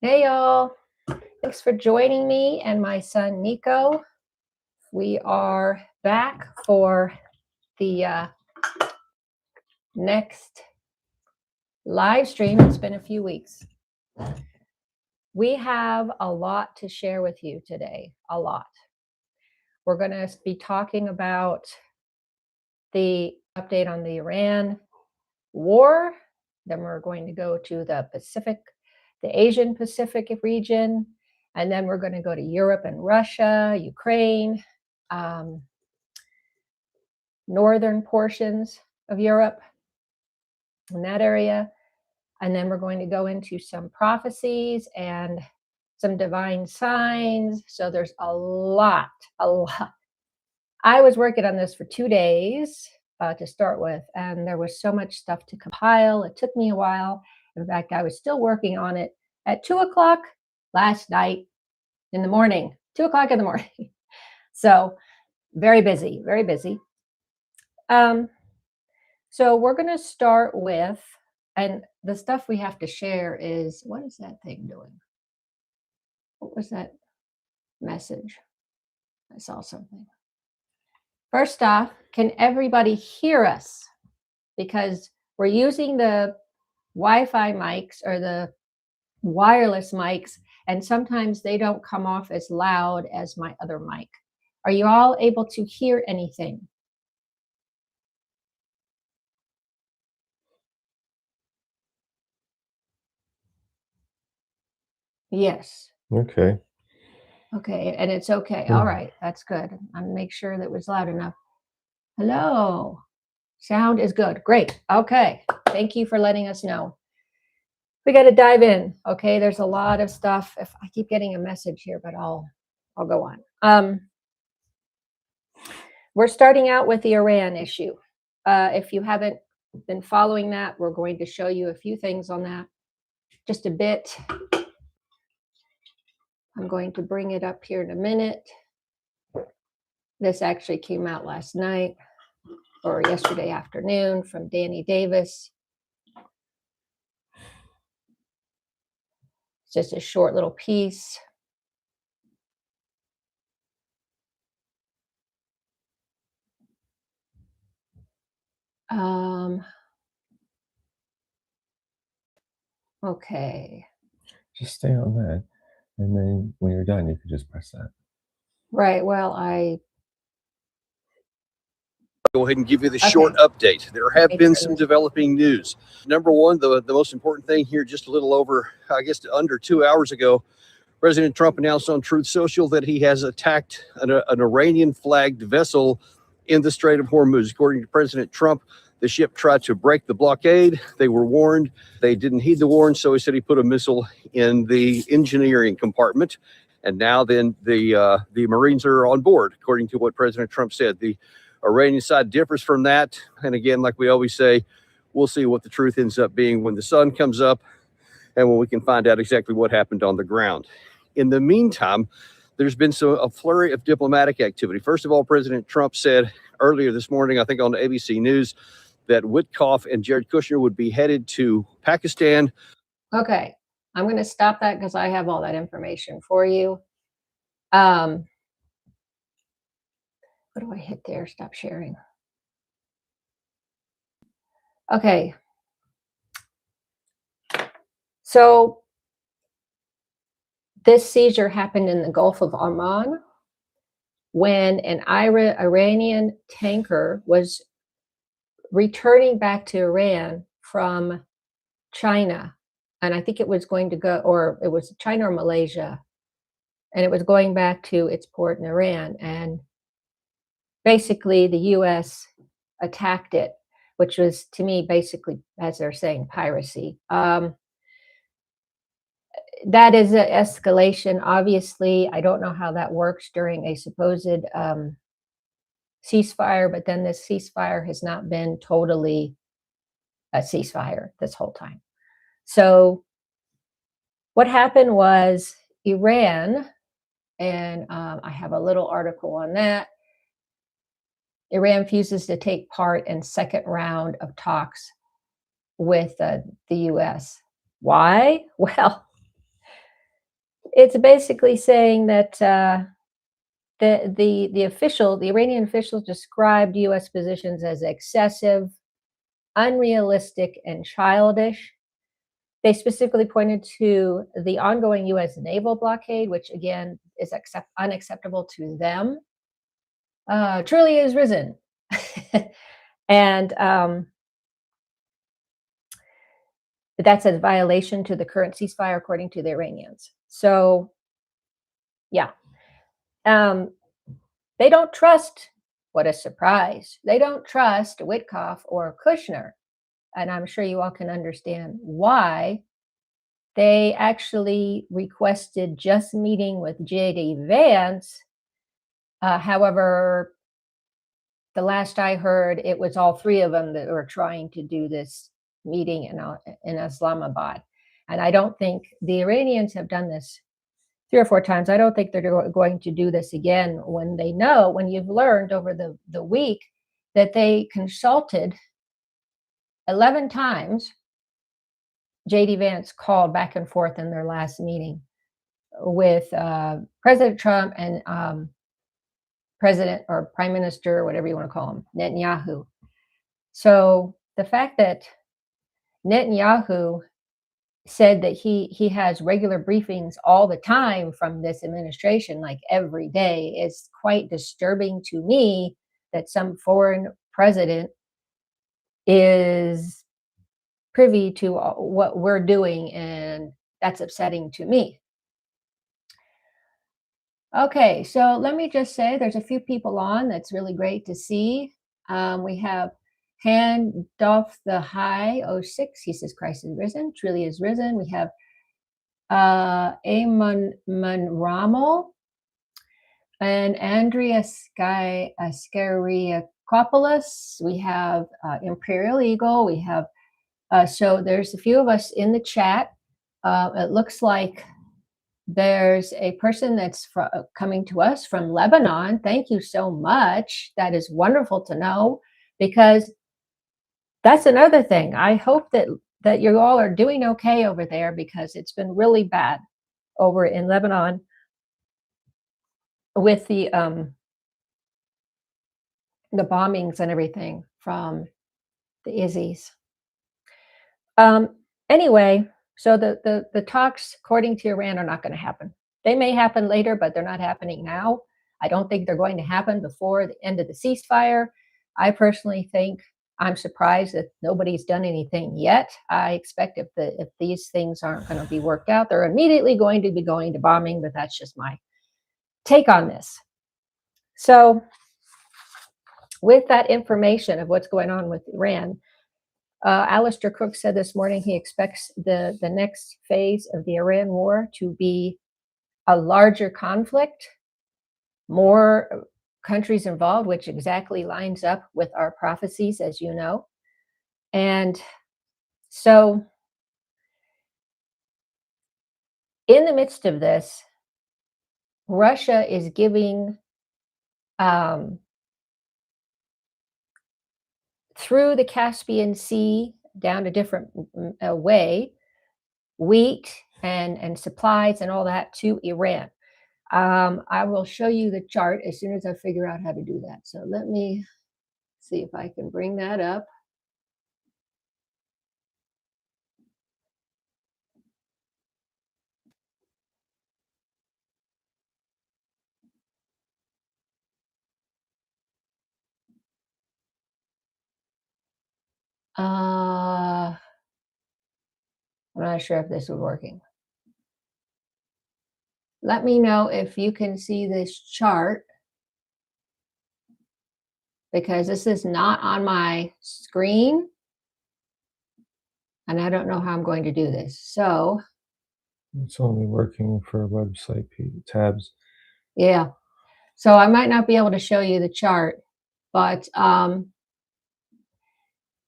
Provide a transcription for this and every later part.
Hey y'all, thanks for joining me and my son Niko. We are back for the next live stream. It's been a few weeks. We have a lot to share with you today, a lot. We're going to be talking about the update on the Iran war. Then we're going to go to the Asian Pacific region. And then we're going to go to Europe and Russia, Ukraine, northern portions of Europe, in that area. And then we're going to go into some prophecies and some divine signs. So there's a lot. I was working on this for 2 days to start with, and there was so much stuff to compile. It took me a while. In fact, I was still working on it at 2 o'clock last night in the morning, 2 o'clock in the morning. So very busy, very busy. So we're going to start with, and the stuff we have to share is, what is that thing doing? What was that message? I saw something. First off, can everybody hear us? Because we're using the Wi-Fi mics or the wireless mics, and sometimes they don't come off as loud as my other mic. Are you all able to hear anything? Yes. Okay. Okay, and it's okay. All right, that's good. I'll make sure that was loud enough. Hello. Sound is good. Great. Okay. Thank you for letting us know. We got to dive in. Okay, there's a lot of stuff. If I keep getting a message here, but I'll go on. We're starting out with the Iran issue. If you haven't been following that, we're going to show you a few things on that. Just a bit. I'm going to bring it up here in a minute. This actually came out last night or yesterday afternoon from Danny Davis. It's just a short little piece. Okay. Just stay on that. And then when you're done, you can just press that. Right. Well, I go ahead and give you the short update. There have been some developing news. Number one, the most important thing here, just a little over, I guess, under 2 hours ago, President Trump announced on Truth Social that he has attacked an Iranian flagged vessel in the Strait of Hormuz. According to President Trump, the ship tried to break the blockade. They were warned. They didn't heed the warning, so he said he put a missile in the engineering compartment. And now then the Marines are on board, according to what President Trump said. The Iranian side differs from that. And again, like we always say, we'll see what the truth ends up being when the sun comes up and when we can find out exactly what happened on the ground. In the meantime, there's been a flurry of diplomatic activity. First of all, President Trump said earlier this morning, I think on ABC News, that Witkoff and Jared Kushner would be headed to Pakistan. Okay, I'm going to stop that because I have all that information for you. What do I hit there? Stop sharing. Okay. So this seizure happened in the Gulf of Oman when an Iranian tanker was returning back to Iran from China. And I think it was going to go, or it was China or Malaysia. And it was going back to its port in Iran. And basically the US attacked it, which was, to me, basically, as they're saying, piracy. That is an escalation. Obviously, I don't know how that works during a supposed ceasefire, but then this ceasefire has not been totally a ceasefire this whole time. So what happened was Iran, and I have a little article on that, Iran refuses to take part in second round of talks with the U.S. Why? Well, it's basically saying that the Iranian officials described U.S. positions as excessive, unrealistic, and childish. They specifically pointed to the ongoing U.S. naval blockade, which again is unacceptable to them. Truly is risen. And that's a violation to the current ceasefire, according to the Iranians. So, yeah. They don't trust, what a surprise, they don't trust Witkoff or Kushner. And I'm sure you all can understand why. They actually requested just meeting with J.D. Vance. However, the last I heard, it was all three of them that were trying to do this meeting in Islamabad. And I don't think the Iranians have done this 3 or 4 times. I don't think they're going to do this again when they know, when you've learned over the week that they consulted 11 times. J.D. Vance called back and forth in their last meeting with President Trump and President or Prime Minister, whatever you want to call him, Netanyahu. So the fact that Netanyahu said that he has regular briefings all the time from this administration, like every day, is quite disturbing to me, that some foreign president is privy to what we're doing, and that's upsetting to me. Okay, so let me just say there's a few people on that's really great to see. We have Handoff the High 06. He says Christ is risen, truly is risen. We have Amon Rommel and Andrea Skariakopoulos. We have Imperial Eagle. We have so there's a few of us in the chat. It looks like there's a person that's coming to us from Lebanon. Thank you so much. That is wonderful to know, because that's another thing. I hope that you all are doing okay over there, because it's been really bad over in Lebanon with the bombings and everything from the Izzies. Anyway, so the talks, according to Iran, are not going to happen. They may happen later, but they're not happening now. I don't think they're going to happen before the end of the ceasefire. I personally think, I'm surprised that nobody's done anything yet. I expect if these things aren't going to be worked out, they're immediately going to be going to bombing, but that's just my take on this. So with that information of what's going on with Iran, Alistair Cook said this morning he expects the next phase of the Iran war to be a larger conflict, more countries involved, which exactly lines up with our prophecies, as you know. And so in the midst of this, Russia is giving through the Caspian Sea down a different way, wheat and supplies and all that to Iran. I will show you the chart as soon as I figure out how to do that. So let me see if I can bring that up. I'm not sure if this is working. Let me know if you can see this chart, because this is not on my screen and I don't know how I'm going to do this. So It's only working for website tabs. yeah, so I might not be able to show you the chart, but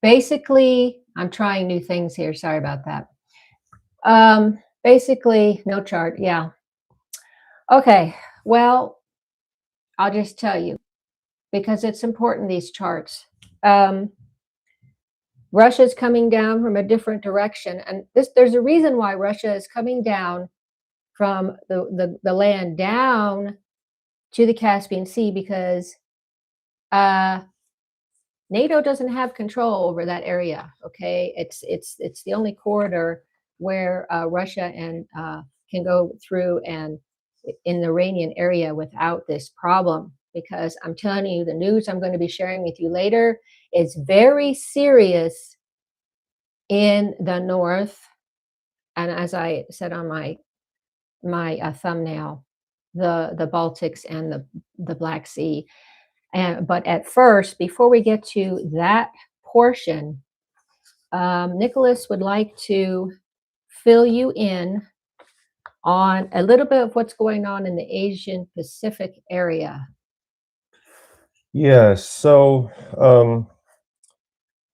basically I'm trying new things here. Sorry about that. Basically no chart. Yeah. Okay, well, I'll just tell you, because it's important, these charts. Russia's coming down from a different direction, and there's a reason why Russia is coming down from the land down to the Caspian Sea, because NATO doesn't have control over that area. Okay, it's the only corridor where Russia and can go through and in the Iranian area without this problem. Because I'm telling you, the news I'm going to be sharing with you later is very serious in the north, and as I said on my thumbnail, the Baltics and the Black Sea. But at first, before we get to that portion, Nicholas would like to fill you in on a little bit of what's going on in the Asian Pacific area. Yeah, so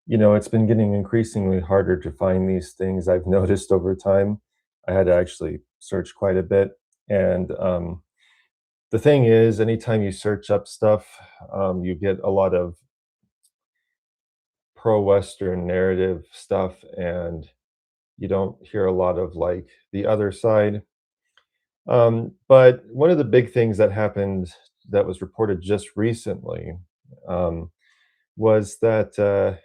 you know, it's been getting increasingly harder to find these things. I've noticed over time. I had to actually search quite a bit. And the thing is, anytime you search up stuff, you get a lot of pro-Western narrative stuff, and you don't hear a lot of like the other side. But one of the big things that happened that was reported just recently was that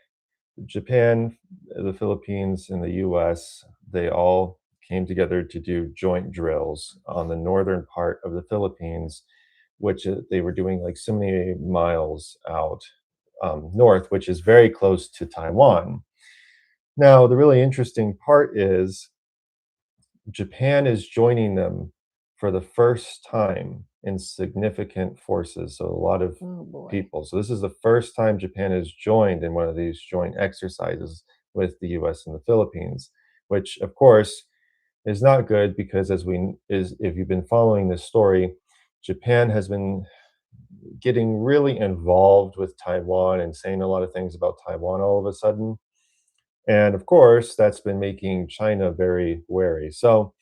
Japan, the Philippines, and the US, they all came together to do joint drills on the northern part of the Philippines, which they were doing like so many miles out north, which is very close to Taiwan. Now, the really interesting part is Japan is joining them for the first time in significant forces. So a lot of people. So this is the first time Japan has joined in one of these joint exercises with the US and the Philippines, which of course is not good because if you've been following this story, Japan has been getting really involved with Taiwan and saying a lot of things about Taiwan all of a sudden. And of course, that's been making China very wary. So,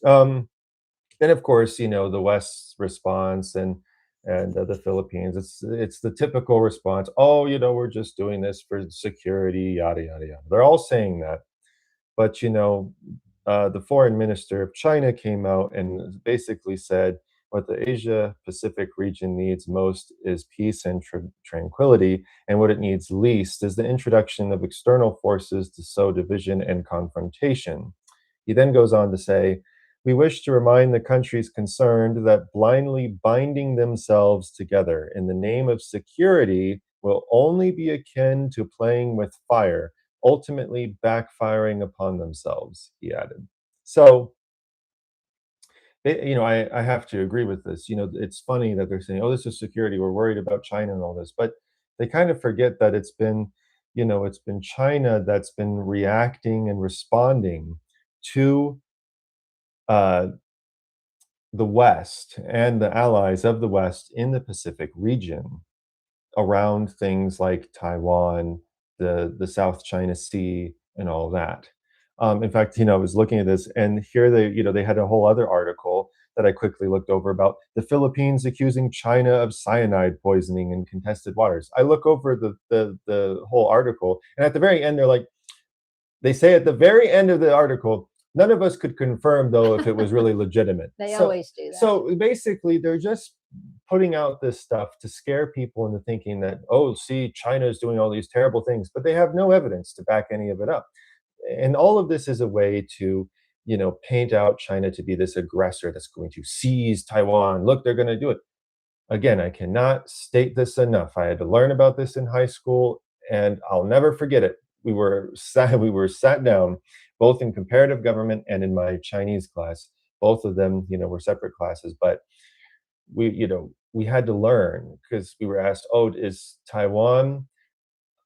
and of course, you know, the West's response and the Philippines, it's the typical response. Oh, you know, we're just doing this for security, yada yada yada. They're all saying that, but you know, the foreign minister of China came out and basically said what the Asia Pacific region needs most is peace and tranquility, and what it needs least is the introduction of external forces to sow division and confrontation. He then goes on to say, we wish to remind the countries concerned that blindly binding themselves together in the name of security will only be akin to playing with fire, ultimately backfiring upon themselves, he added. So, you know, I have to agree with this. You know, it's funny that they're saying, oh, this is security. We're worried about China and all this. But they kind of forget that it's been, you know, it's been China that's been reacting and responding to the West and the allies of the West in the Pacific region around things like Taiwan, the South China Sea, and all that. In fact, you know, I was looking at this, and here they had a whole other article that I quickly looked over about the Philippines accusing China of cyanide poisoning in contested waters. I look over the whole article, and at the very end, they say at the very end of the article, none of us could confirm though if it was really legitimate. They always do that. So basically, they're just putting out this stuff to scare people into thinking that, oh, see, China is doing all these terrible things, but they have no evidence to back any of it up. And all of this is a way to, you know, paint out China to be this aggressor that's going to seize Taiwan. Look, they're going to do it. Again, I cannot state this enough. I had to learn about this in high school, and I'll never forget it. We were sat down, both in comparative government and in my Chinese class. Both of them, you know, were separate classes, but we had to learn because we were asked, oh, is Taiwan,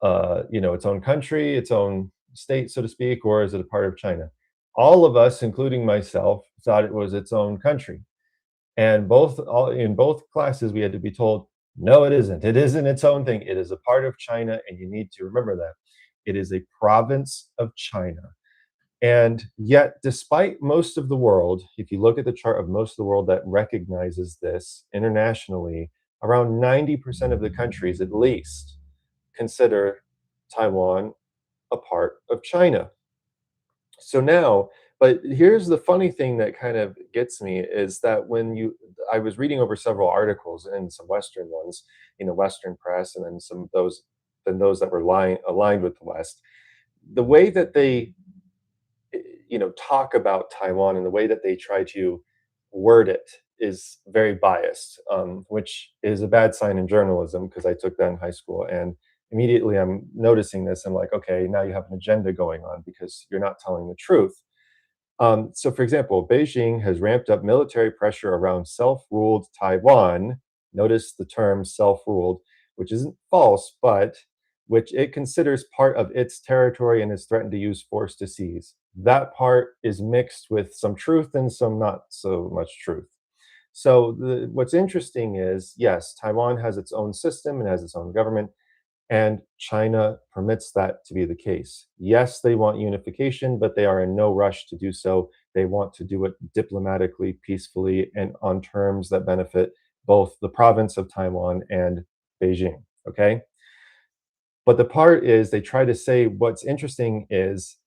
you know, its own country, its own state, so to speak, or is it a part of China? All of us, including myself, thought it was its own country. And in both classes, we had to be told, no, it isn't. It isn't its own thing. It is a part of China, and you need to remember that. It is a province of China. And yet, despite most of the world, if you look at the chart of most of the world that recognizes this internationally, around 90% of the countries, at least, consider Taiwan a part of China. So now But here's the funny thing that kind of gets me is that I was reading over several articles and some Western ones, Western press, and then those that were aligned with the West. The way that they, talk about Taiwan and the way that they try to word it is very biased, which is a bad sign in journalism because I took that in high school. And immediately I'm noticing this. I'm like, okay, now you have an agenda going on because you're not telling the truth. So, for example, Beijing has ramped up military pressure around self ruled Taiwan. Notice the term self ruled, which isn't false, but which it considers part of its territory and has threatened to use force to seize. That part is mixed with some truth and some not so much truth. So, what's interesting is yes, Taiwan has its own system and has its own government, and China permits that to be the case. Yes, they want unification, but they are in no rush to do so. They want to do it diplomatically, peacefully, and on terms that benefit both the province of Taiwan and Beijing. Okay. But the part is, they try to say what's interesting is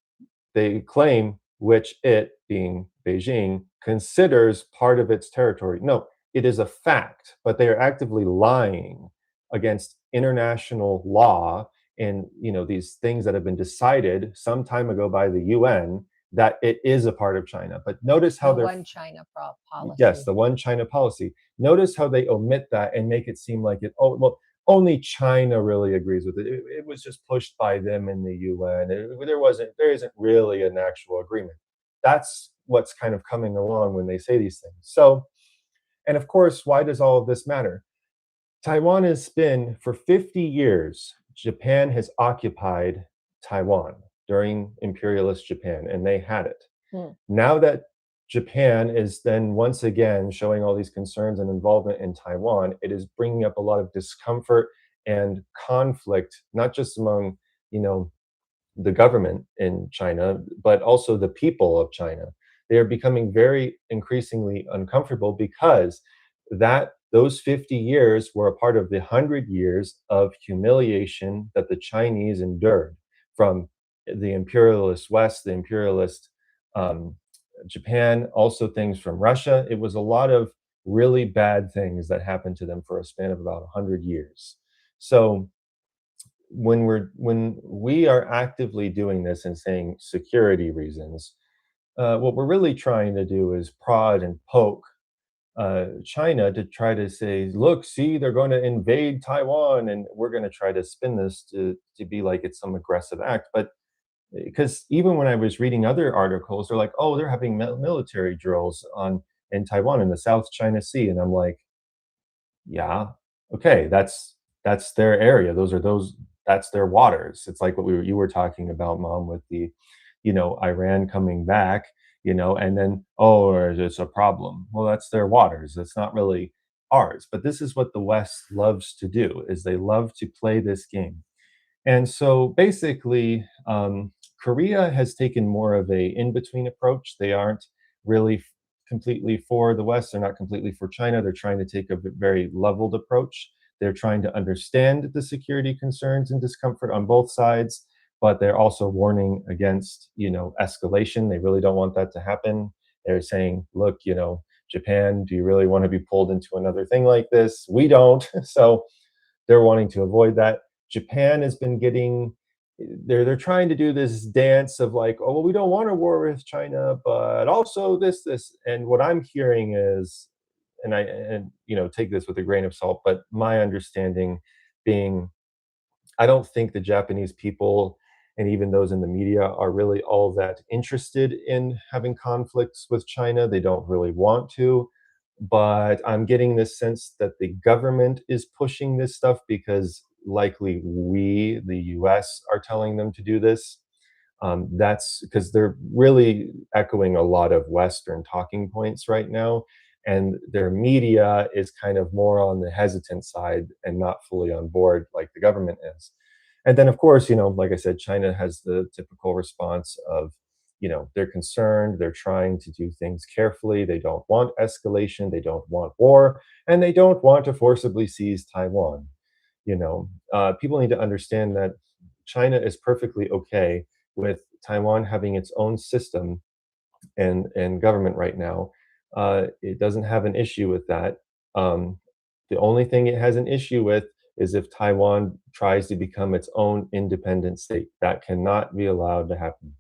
they claim, which it, being Beijing, considers part of its territory. No, it is a fact, but they are actively lying against international law and these things that have been decided some time ago by the UN that it is a part of China. But notice how The they're one China policy. yes, the one China policy. Notice how they omit that and make it seem like only China really agrees with it. It was just pushed by them in the UN. There isn't really an actual agreement. That's what's kind of coming along when they say these things. So, and of course, why does all of this matter? Taiwan has been, for 50 years, Japan has occupied Taiwan during imperialist Japan, and they had it. Now that Japan is then once again showing all these concerns and involvement in Taiwan, it is bringing up a lot of discomfort and conflict, not just among, the government in China, but also the people of China. They are becoming very increasingly uncomfortable because those 50 years were a part of the 100 years of humiliation that the Chinese endured from the imperialist West, the imperialist Japan, also things from Russia. It was a lot of really bad things that happened to them for a span of about 100 years. So when we are actively doing this and saying security reasons, what we're really trying to do is prod and poke China to try to say, look, see, they're going to invade Taiwan, and we're going to try to spin this to be like it's some aggressive act. But because even when I was reading other articles, they're like, oh, they're having military drills in Taiwan in the South China Sea, and I'm like, yeah, okay, that's their area. That's their waters. It's like what you were talking about, Mom, with the, Iran coming back, and then, oh, it's a problem. Well, that's their waters. It's not really ours. But this is what the West loves to do, is they love to play this game. And so basically, Korea has taken more of a in-between approach. They aren't really completely for the West. They're not completely for China. They're trying to take a very leveled approach. They're trying to understand the security concerns and discomfort on both sides, but they're also warning against, escalation. They really don't want that to happen. They're saying, look, Japan, do you really want to be pulled into another thing like this? We don't. So they're wanting to avoid that. Japan has been getting, they're trying to do this dance of like, oh, well, we don't want a war with China, but also this. And what I'm hearing is, and take this with a grain of salt, but my understanding being, I don't think the Japanese people and even those in the media are really all that interested in having conflicts with China. They don't really want to. But I'm getting this sense that the government is pushing this stuff because likely we, the US, are telling them to do this. That's because they're really echoing a lot of Western talking points right now. And their media is kind of more on the hesitant side and not fully on board like the government is. And then, of course, like I said, China has the typical response of, they're concerned, they're trying to do things carefully, they don't want escalation, they don't want war, and they don't want to forcibly seize Taiwan. People need to understand that China is perfectly okay with Taiwan having its own system and government right now. It doesn't have an issue with that. The only thing it has an issue with is if Taiwan tries to become its own independent state. That cannot be allowed to happen.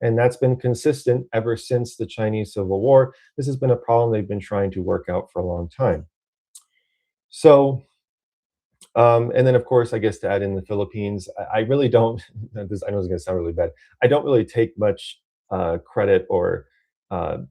And that's been consistent ever since the Chinese Civil War. This has been a problem they've been trying to work out for a long time. So, and then of course, I guess to add in the Philippines, I really don't, this, I know it's gonna sound really bad. I don't really take much credit or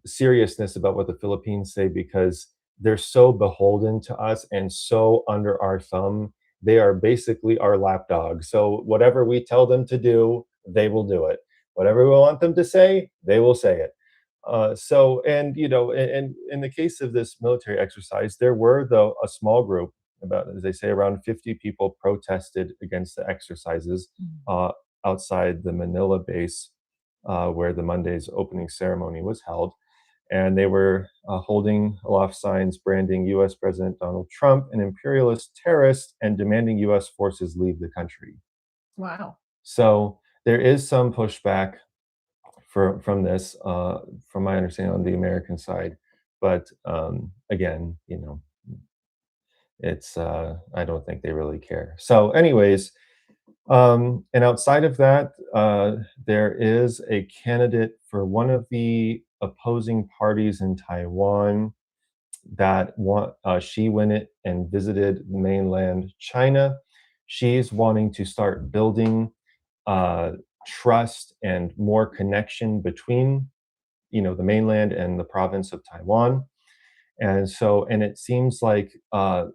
seriousness about what the Philippines say, because they're so beholden to us and so under our thumb. They are basically our lapdog. So whatever we tell them to do, they will do it. Whatever we want them to say, they will say it. So, and you know, and in the case of this military exercise, there were though a small group, about, as they say, around 50 people protested against the exercises outside the Manila base, where the Monday's opening ceremony was held. And they were holding aloft signs branding US President Donald Trump an imperialist terrorist and demanding US forces leave the country. Wow. So there is some pushback from this, from my understanding, on the American side. But again, you know, it's I don't think they really care. So, anyways, and outside of that, there is a candidate for one of the opposing parties in Taiwan that want, she went it and visited mainland China. She's wanting to start building trust and more connection between, you know, the mainland and the province of Taiwan. And so, and it seems like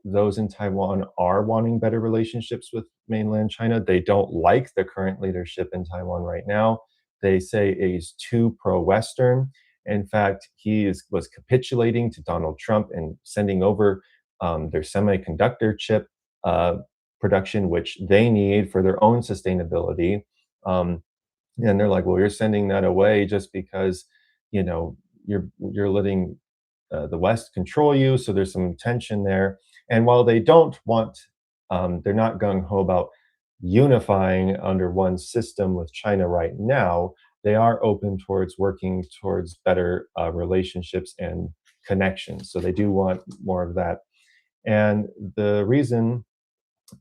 those in Taiwan are wanting better relationships with mainland China. They don't like the current leadership in Taiwan right now. They say he's too pro-Western. In fact, was capitulating to Donald Trump and sending over their semiconductor chip production, which they need for their own sustainability. And they're like, well, you're sending that away just because, you know, you're letting the West control you. So there's some tension there. And while they don't want, they're not gung ho about unifying under one system with China right now, they are open towards working towards better relationships and connections. So they do want more of that. And the reason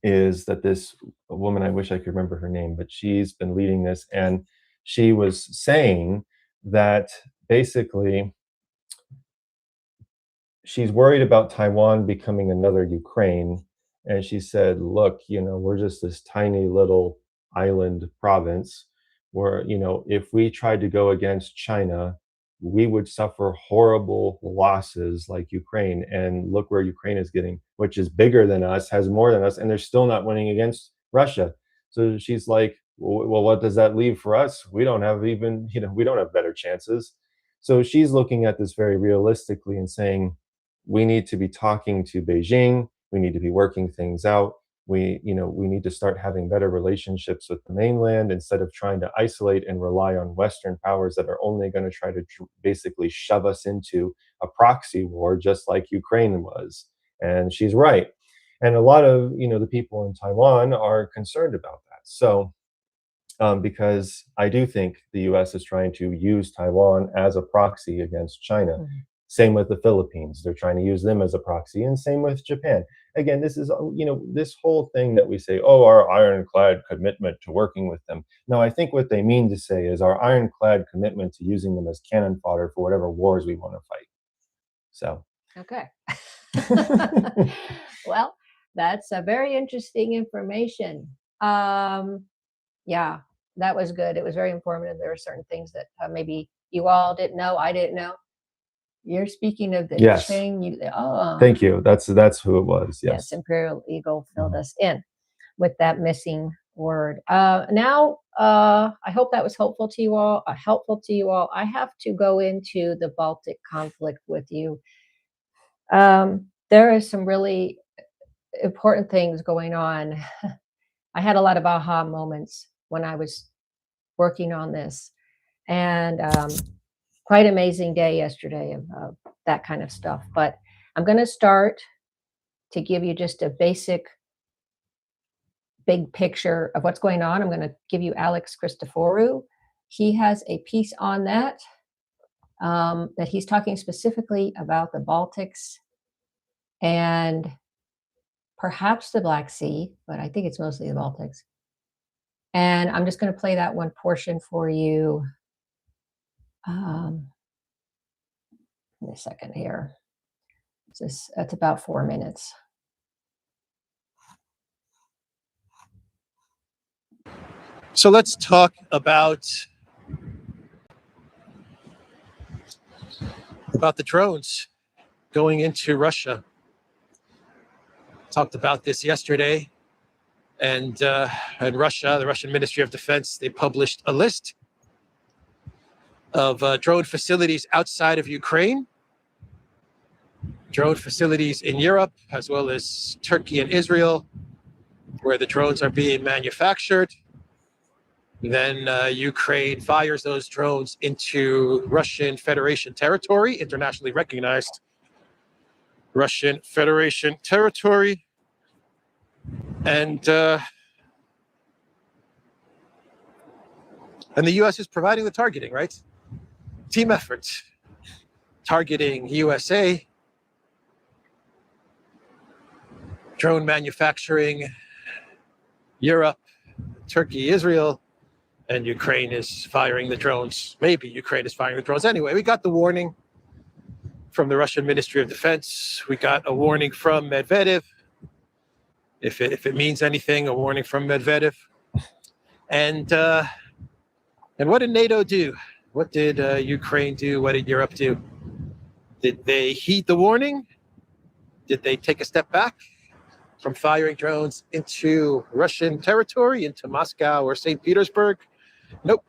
is that this woman, I wish I could remember her name, but she's been leading this, and she was saying that basically she's worried about Taiwan becoming another Ukraine. And she said, look, you know, we're just this tiny little island province where, you know, if we tried to go against China, we would suffer horrible losses like Ukraine. And look where Ukraine is getting, which is bigger than us, has more than us, and they're still not winning against Russia. So she's like, well, what does that leave for us? We don't have even, you know, we don't have better chances. So she's looking at this very realistically and saying, we need to be talking to Beijing. We need to be working things out. We need to start having better relationships with the mainland instead of trying to isolate and rely on Western powers that are only going to try to basically shove us into a proxy war, just like Ukraine was. And she's right. And a lot of, you know, the people in Taiwan are concerned about that. So, because I do think the US is trying to use Taiwan as a proxy against China. Mm-hmm. Same with the Philippines. They're trying to use them as a proxy, and same with Japan. Again, this is, you know, this whole thing that we say, oh, our ironclad commitment to working with them. No, I think what they mean to say is our ironclad commitment to using them as cannon fodder for whatever wars we want to fight. So. Okay. Well, that's a very interesting information. Yeah, that was good. It was very informative. There were certain things that maybe you all didn't know, I didn't know. You're speaking of the yes. Ching. Thank you. That's who it was. Yes. Imperial Eagle filled us in with that missing word. Now, I hope that was helpful to you all. I have to go into the Baltic conflict with you. There is some really important things going on. I had a lot of aha moments when I was working on this, and quite amazing day yesterday of that kind of stuff. But I'm going to start to give you just a big picture of what's going on. I'm going to give you Alex Christoforou. He has a piece on that. that he's talking specifically about the Baltics and perhaps the Black Sea, but I think it's mostly the Baltics. And I'm just going to play that one portion for you in a second here. That's about 4 minutes. So let's talk about the drones going into Russia. Talked about this yesterday, and Russia, the Russian Ministry of Defense, they published a list of drone facilities outside of Ukraine, drone facilities in Europe, as well as Turkey and Israel, where the drones are being manufactured. Then Ukraine fires those drones into Russian Federation territory, internationally recognized Russian Federation territory. And the U.S. is providing the targeting, right? Team effort, targeting USA, drone manufacturing, Europe, Turkey, Israel, and Ukraine is firing the drones. Maybe Ukraine is firing the drones. Anyway, we got the warning from the Russian Ministry of Defense. We got a warning from Medvedev. If it means anything, a warning from Medvedev. And what did NATO do? What did Ukraine do? What did Europe do? Did they heed the warning? Did they take a step back from firing drones into Russian territory, into Moscow or St. Petersburg? Nope.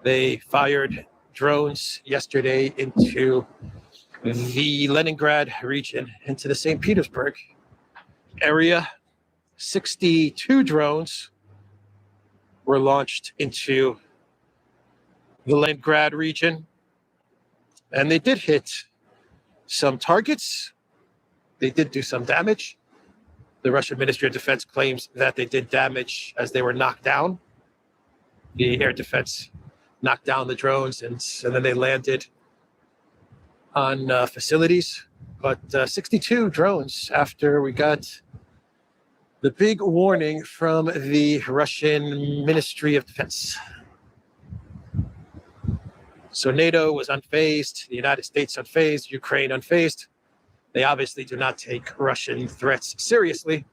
They fired drones yesterday into the Leningrad region, into the St. Petersburg area. 62 drones were launched into the Leningrad region, and they did hit some targets. They did do some damage. The Russian Ministry of Defense claims that they did damage as they were knocked down. The air defense knocked down the drones, and then they landed on facilities. But 62 drones after we got the big warning from the Russian Ministry of Defense. So NATO was unfazed, the United States unfazed, Ukraine unfazed. They obviously do not take Russian threats seriously.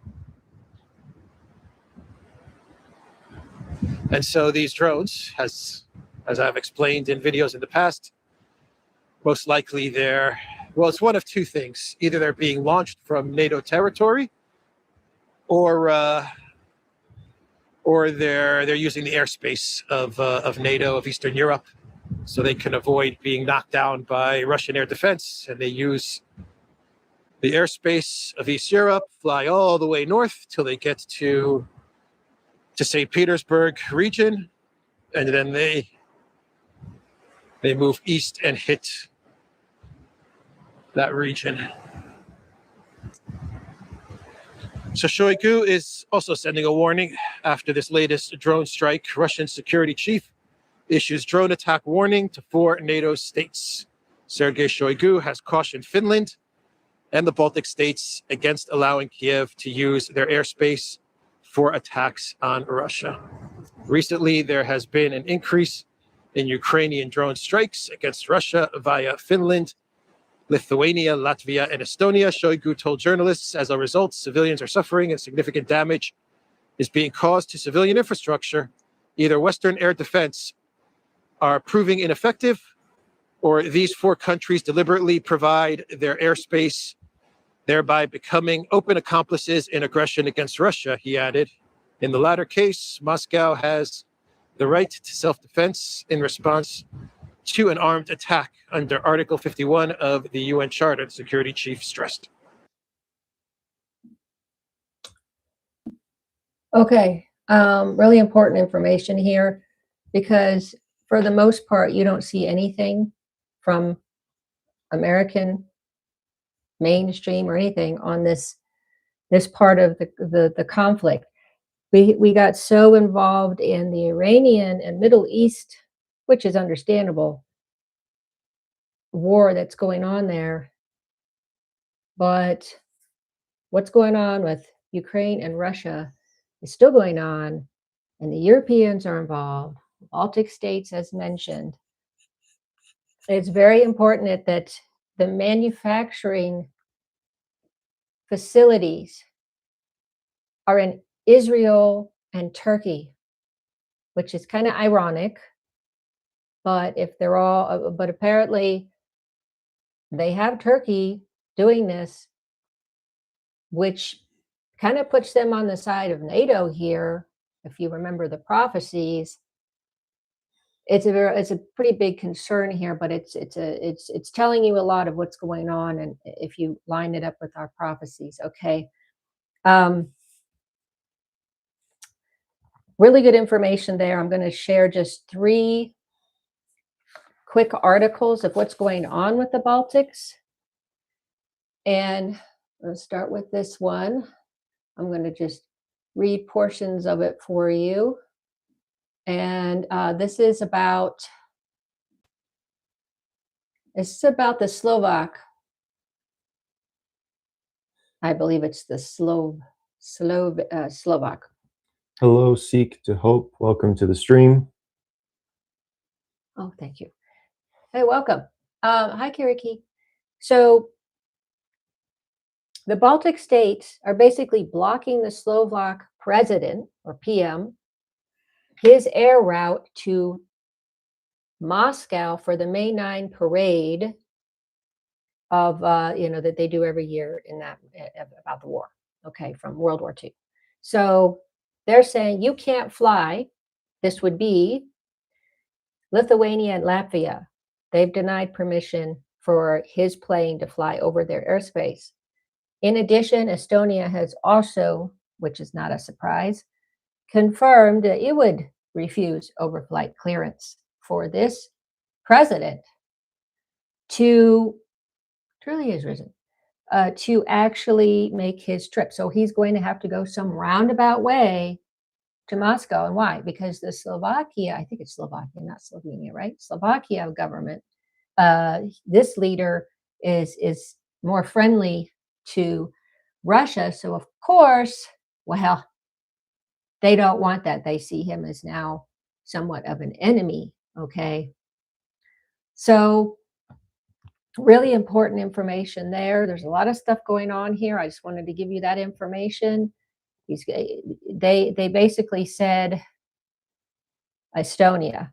And so these drones, as I've explained in videos in the past, most likely it's one of two things. Either they're being launched from NATO territory, or they're using the airspace of NATO, of Eastern Europe, so they can avoid being knocked down by Russian air defense. And they use the airspace of East Europe, fly all the way north till they get to St. Petersburg region, and then they move east and hit that region. So Shoigu is also sending a warning after this latest drone strike. Russian security chief issues drone attack warning to 4 NATO states. Sergei Shoigu has cautioned Finland and the Baltic states against allowing Kiev to use their airspace for attacks on Russia. Recently, there has been an increase in Ukrainian drone strikes against Russia via Finland, Lithuania, Latvia, and Estonia. Shoigu told journalists, as a result, civilians are suffering and significant damage is being caused to civilian infrastructure. Either Western air defense are proving ineffective, or these 4 countries deliberately provide their airspace, thereby becoming open accomplices in aggression against Russia, he added. In the latter case, Moscow has the right to self-defense in response to an armed attack under Article 51 of the UN Charter, the security chief stressed. Okay, really important information here, because for the most part, you don't see anything from American mainstream or anything on this part of the conflict. We got so involved in the Iranian and Middle East, which is understandable, war that's going on there. But what's going on with Ukraine and Russia is still going on, and the Europeans are involved. Baltic states, as mentioned. It's very important that the manufacturing facilities are in Israel and Turkey, which is kind of ironic. But if they're all, but apparently they have Turkey doing this, which kind of puts them on the side of NATO here. If you remember the prophecies, it's a pretty big concern here, but it's telling you a lot of what's going on, and if you line it up with our prophecies, okay. Really good information there. I'm going to share just 3 quick articles of what's going on with the Baltics, and let's start with this one. I'm going to just read portions of it for you. And this is about the Slovak. I believe it's the Slovak. Hello, Seek to Hope. Welcome to the stream. Oh, thank you. Hey, welcome. Hi, Kiriki. So the Baltic states are basically blocking the Slovak president, or PM, his air route to Moscow for the May 9 parade of, that they do every year in that about the war, okay, from World War II. So they're saying you can't fly. This would be Lithuania and Latvia. They've denied permission for his plane to fly over their airspace. In addition, Estonia has also, which is not a surprise, confirmed that it would refuse overflight clearance for this president to actually make his trip. So he's going to have to go some roundabout way to Moscow. And why? Because the Slovakia, I think it's Slovakia, not Slovenia, right? Slovakia government, this leader is more friendly to Russia. So of course, well, they don't want that. They see him as now somewhat of an enemy, okay? So really important information there. There's a lot of stuff going on here. I just wanted to give you that information. They basically said, Estonia,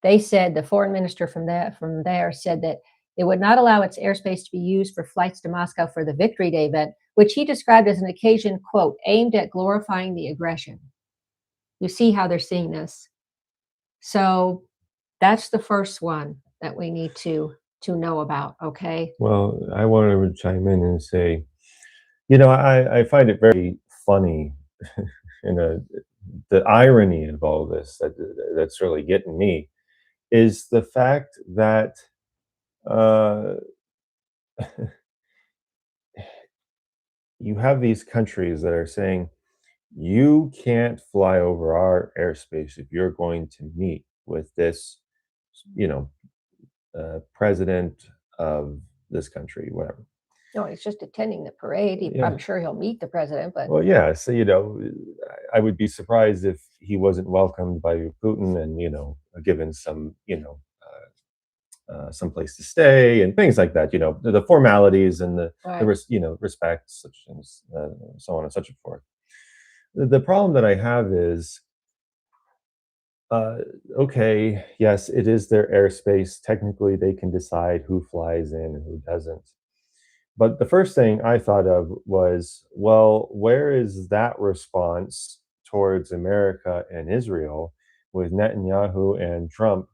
they said, the foreign minister from there said that it would not allow its airspace to be used for flights to Moscow for the Victory Day event, which he described as an occasion, quote, aimed at glorifying the aggression. You see how they're seeing this. So that's the first one that we need to know about, okay? Well, I want to chime in and say, I find it very funny, the irony of all this that's really getting me is the fact that you have these countries that are saying, you can't fly over our airspace if you're going to meet with this, president of this country, whatever. No, he's just attending the parade. I'm sure he'll meet the president, but... Well, yeah, so, I would be surprised if he wasn't welcomed by Putin and, given some, some place to stay and things like that, the formalities and the respect, such as so on and such forth. The problem that I have is, okay, yes, it is their airspace. Technically, they can decide who flies in and who doesn't. But the first thing I thought of was, well, where is that response towards America and Israel with Netanyahu and Trump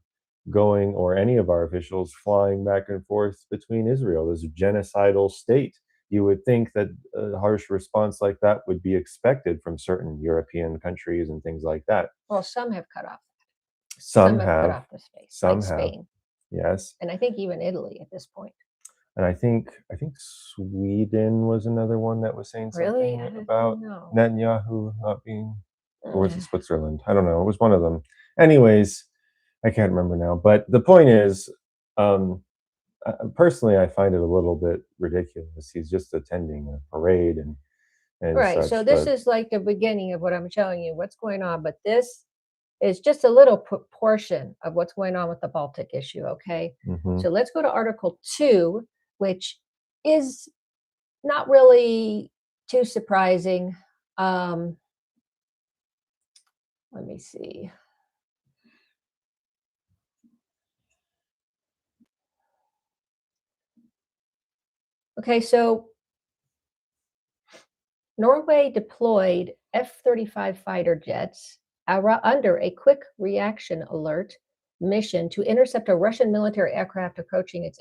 going, or any of our officials flying back and forth between Israel? This genocidal state. You would think that a harsh response like that would be expected from certain European countries and things like that. Well, some have cut off. Some have cut off the space. Some like have. Spain. Yes. And I think even Italy at this point. And I think Sweden was another one that was saying something about Netanyahu not being, or was it Switzerland? I don't know. It was one of them. Anyways, I can't remember now. But the point is, personally, I find it a little bit ridiculous. He's just attending a parade and Right. such. So this But is like the beginning of what I'm showing you, what's going on. But this is just a little portion of what's going on with the Baltic issue. Okay. mhm. So let's go to Article 2, which is not really too surprising. Let me see. Okay, so Norway deployed F-35 fighter jets under a quick reaction alert mission to intercept a Russian military aircraft approaching its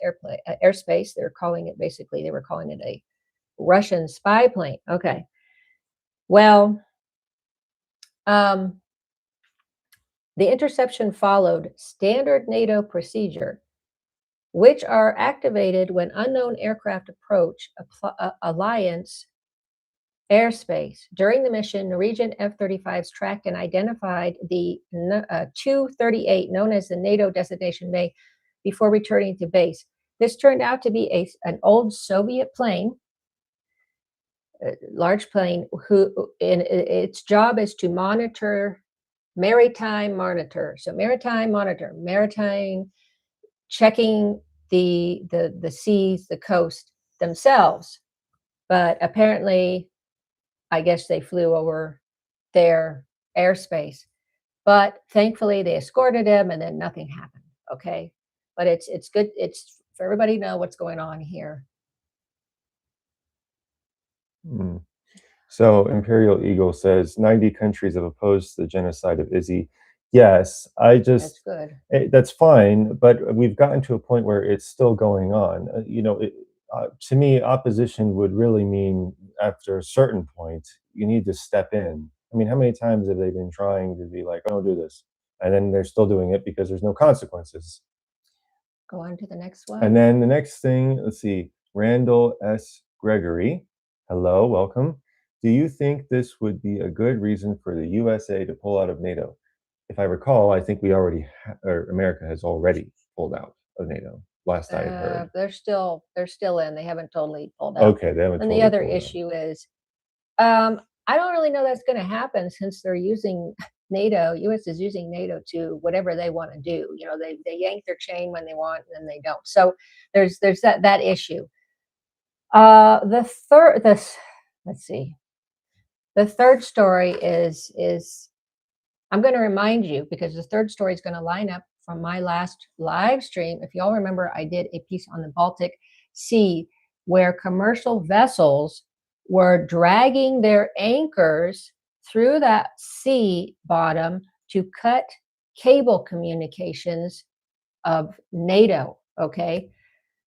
airspace. They were calling it a Russian spy plane. Okay. Well, the interception followed standard NATO procedure, which are activated when unknown aircraft approach alliance airspace. During the mission, Norwegian F-35s tracked and identified the Tu-38, known as the NATO designation May, before returning to base. This turned out to be an old Soviet plane, a large plane, its job is to monitor maritime monitor. So maritime checking the seas, the coast themselves. But apparently, I guess they flew over their airspace, but thankfully they escorted him, and then nothing happened. Okay, but it's good. It's for everybody to know what's going on here. Mm. So Imperial Eagle says 90 countries have opposed the genocide of Izzy. Yes, That's good. that's fine, but we've gotten to a point where it's still going on. To me, opposition would really mean after a certain point, you need to step in. I mean, how many times have they been trying to be like, "Oh, don't do this," and then they're still doing it because there's no consequences. Go on to the next one. And then the next thing, let's see, Randall S. Gregory. Hello, welcome. Do you think this would be a good reason for the USA to pull out of NATO? If I recall, I think or America has already pulled out of NATO. Last I had heard. They're still in. They haven't totally pulled out. Okay, they haven't. And totally the other pulled out. issue is, I don't really know that's going to happen since they're using NATO. U.S. is using NATO to whatever they want to do. You know, they yank their chain when they want, and then they don't. So there's that issue. Let's see. The third story is I'm going to remind you, because the third story is going to line up from my last live stream. If y'all remember, I did a piece on the Baltic Sea where commercial vessels were dragging their anchors through that sea bottom to cut cable communications of NATO. Okay.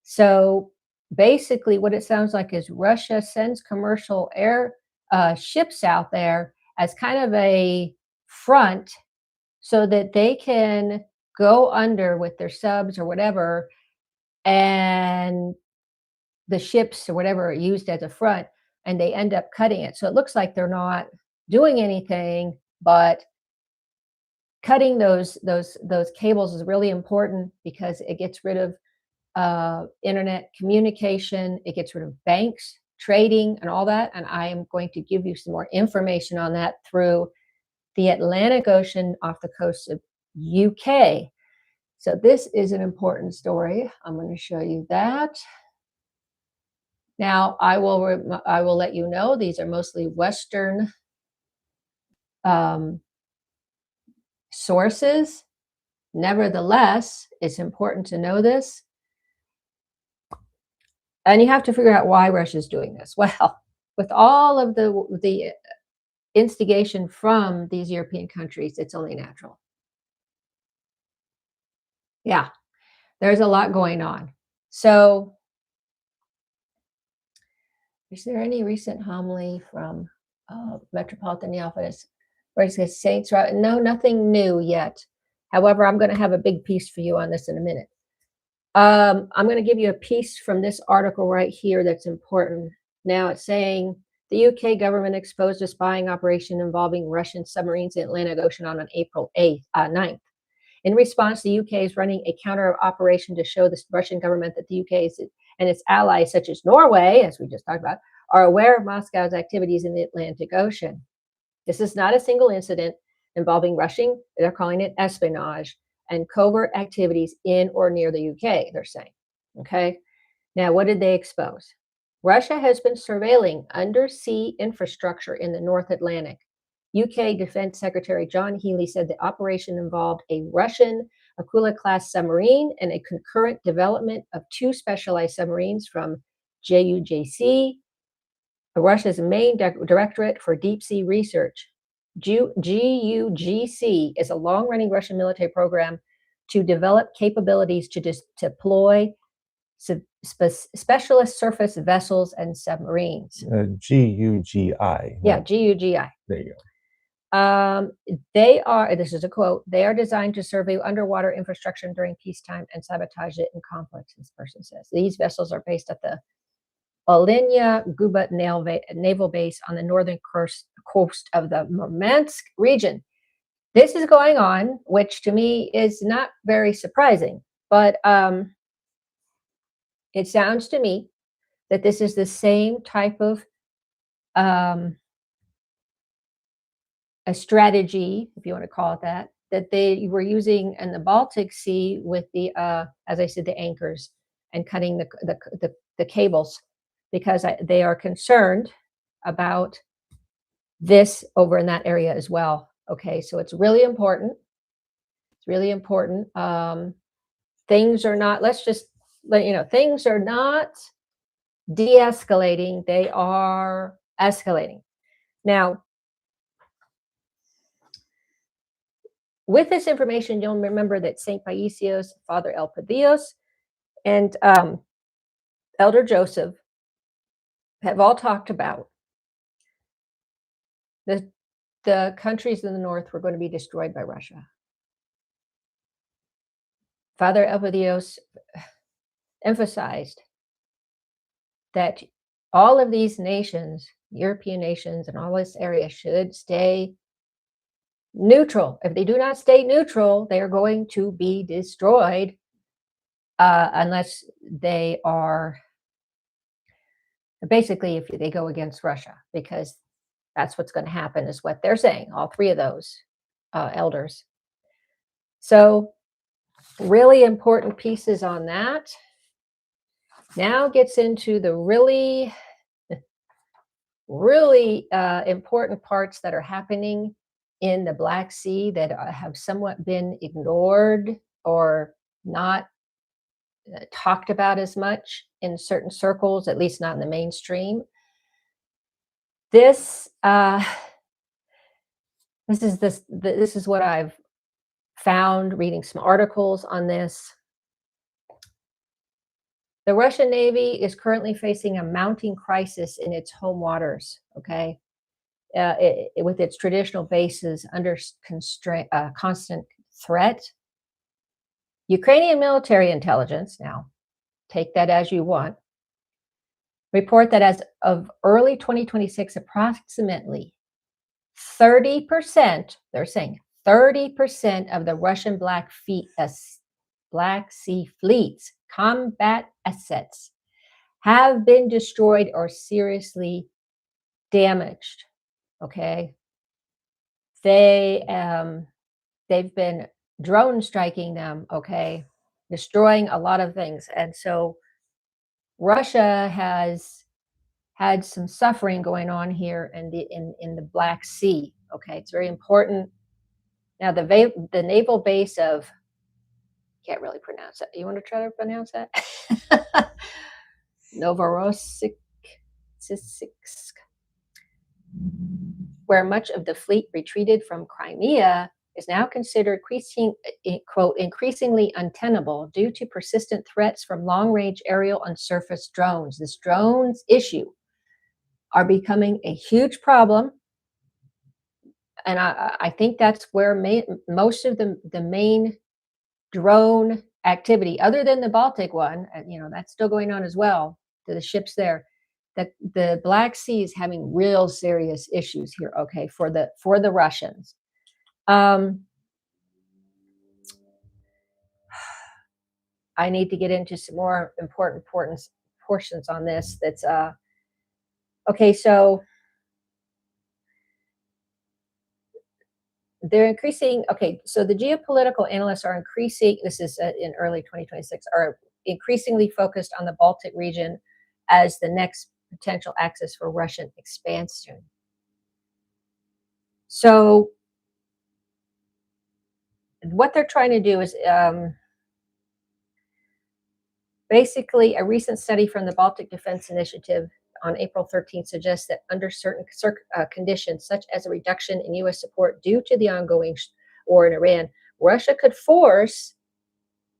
So basically what it sounds like is Russia sends commercial ships out there as kind of a front so that they can go under with their subs or whatever, and the ships or whatever are used as a front, and they end up cutting it. So it looks like they're not doing anything, but cutting those cables is really important because it gets rid of internet communication, it gets rid of banks, trading, and all that. And I am going to give you some more information on that through the Atlantic Ocean off the coast of UK. So this is an important story. I'm going to show you that. Now, I will let you know these are mostly Western sources. Nevertheless, it's important to know this. And you have to figure out why Russia's doing this. Well, with all of the instigation from these European countries, it's only natural. Yeah, there's a lot going on. So, is there any recent homily from Metropolitan Neophilus where it says saints? No, nothing new yet. However, I'm going to have a big piece for you on this in a minute. I'm going to give you a piece from this article right here that's important. Now it's saying the UK government exposed a spying operation involving Russian submarines in the Atlantic Ocean on April 9th. In response, the UK is running a counter operation to show the Russian government that the UK and its allies, such as Norway, as we just talked about, are aware of Moscow's activities in the Atlantic Ocean. This is not a single incident involving Russian, they're calling it espionage, and covert activities in or near the UK, they're saying. Okay. Now, what did they expose? Russia has been surveilling undersea infrastructure in the North Atlantic. UK Defense Secretary John Healey said the operation involved a Russian Akula-class submarine and a concurrent development of 2 specialized submarines from JUJC, Russia's main directorate for deep sea research. GUGC is a long-running Russian military program to develop capabilities to deploy specialist surface vessels and submarines. GUGI. Yeah, GUGI. There you go. They are, this is a quote, they are designed to survey underwater infrastructure during peacetime and sabotage it in conflicts, this person says. These vessels are based at the Olynya Guba naval base on the northern coast of the Murmansk region. This is going on, which to me is not very surprising, but it sounds to me that this is the same type of a strategy, if you want to call it that, that they were using in the Baltic Sea with the, as I said, the anchors and cutting the cables, because they are concerned about this over in that area as well. Okay, so it's really important. It's really important. Things are not, let's just let you know, things are not de-escalating, they are escalating. Now, with this information, you'll remember that St. PAISIOS, Father Elpidios, and Elder Joseph have all talked about the countries in the north were going to be destroyed by Russia. Father Elpidios emphasized that all of these nations, European nations and all this area, should stay neutral. If they do not stay neutral, they are going to be destroyed unless they are, basically, if they go against Russia, because that's what's going to happen, is what they're saying, all 3 of those elders. So really important pieces on that. Now gets into the really important parts that are happening in the Black Sea that have somewhat been ignored or not talked about as much in certain circles, at least not in the mainstream. This is what I've found reading some articles on this. The Russian Navy is currently facing a mounting crisis in its home waters, okay? With its traditional bases under constant threat. Ukrainian military intelligence, now take that as you want, report that as of early 2026, approximately 30%, they're saying 30% of the Russian Black Sea fleet's combat assets have been destroyed or seriously damaged. Okay, they've been drone striking them. Okay, destroying a lot of things, and so Russia has had some suffering going on here in the Black Sea. Okay, it's very important. Now the naval base of, can't really pronounce it. You want to try to pronounce that? Novorossiysk, where much of the fleet retreated from Crimea, is now considered increasingly untenable due to persistent threats from long-range aerial and surface drones. This drones issue are becoming a huge problem, and I think that's where most of the main drone activity, other than the Baltic one, that's still going on as well, to the ships there. The Black Sea is having real serious issues here, okay, for the Russians. I need to get into some more important portions on this. That's okay. So they're increasing. Okay, so the geopolitical analysts are increasing. This is in early 2026. Are increasingly focused on the Baltic region as the next potential axis for Russian expansion. So what they're trying to do is basically a recent study from the Baltic Defense Initiative on April 13th suggests that under certain conditions, such as a reduction in U.S. support due to the ongoing war in Iran, Russia could force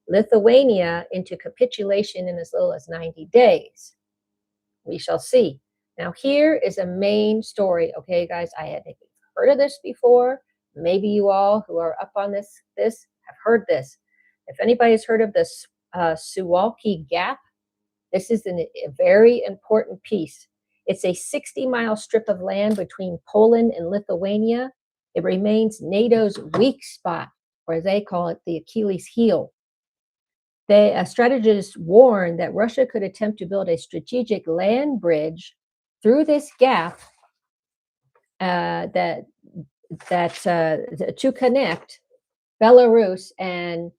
Lithuania into capitulation in as little as 90 days. We shall see. Now, here is a main story. Okay, guys, I had heard of this before. Maybe you all who are up on this have heard this. If anybody has heard of this Suwalki Gap, this is a very important piece. It's a 60-mile strip of land between Poland and Lithuania. It remains NATO's weak spot, or as they call it, the Achilles heel. Strategists warn that Russia could attempt to build a strategic land bridge through this gap to connect Belarus and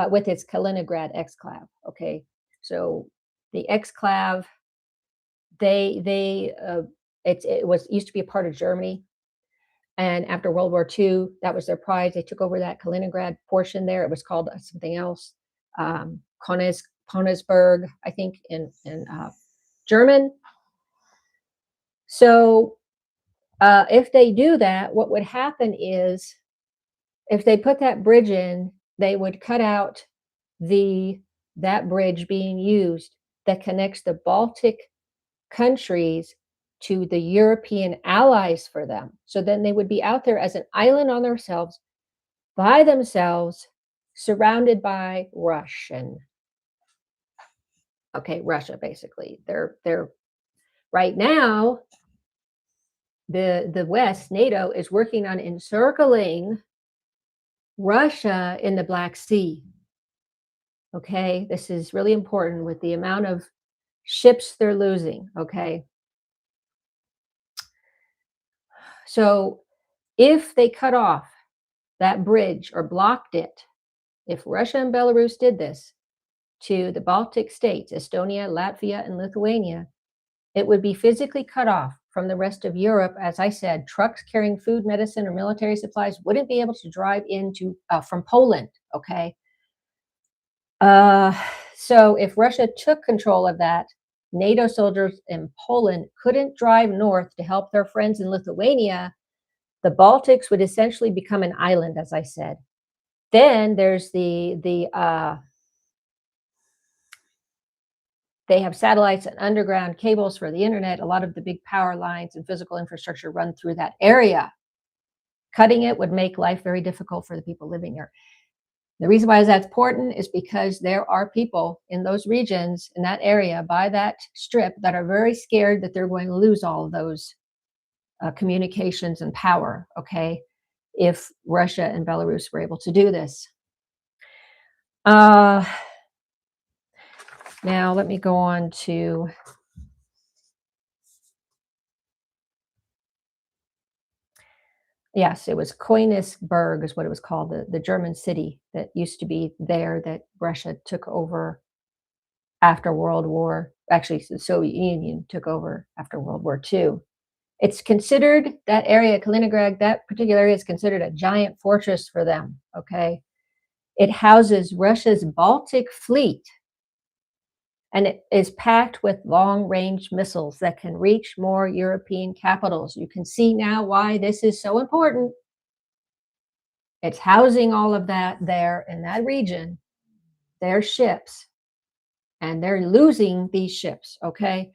with its Kaliningrad Exclave. Okay, so the Exclave, it used to be a part of Germany, and after World War II, that was their prize. They took over that Kaliningrad portion there. It was called something else. Königsberg, I think, in German. So if they do that, what would happen is, if they put that bridge in, they would cut out that bridge being used that connects the Baltic countries to the European allies for them. So then they would be out there as an island on themselves, by themselves, surrounded by Russia, basically. They're right now, the West, NATO, is working on encircling Russia in the Black Sea. Okay, this is really important with the amount of ships they're losing. Okay, so if they cut off that bridge or blocked it, if Russia and Belarus did this to the Baltic states, Estonia, Latvia, and Lithuania, it would be physically cut off from the rest of Europe. As I said, trucks carrying food, medicine, or military supplies wouldn't be able to drive into from Poland. Okay. So if Russia took control of that, NATO soldiers in Poland couldn't drive north to help their friends in Lithuania. The Baltics would essentially become an island, as I said. Then there's they have satellites and underground cables for the internet. A lot of the big power lines and physical infrastructure run through that area. Cutting it would make life very difficult for the people living there. The reason why that's important is because there are people in those regions, in that area, by that strip, that are very scared that they're going to lose all of those communications and power, okay, if Russia and Belarus were able to do this. Now, let me go on to yes, it was Königsberg is what it was called, the German city that used to be there that Russia took over after World War. Actually, the Soviet Union took over after World War II. It's considered, that area, Kaliningrad, that particular area is considered a giant fortress for them, okay? It houses Russia's Baltic fleet, and it is packed with long-range missiles that can reach more European capitals. You can see now why this is so important. It's housing all of that there in that region, their ships, and they're losing these ships, okay?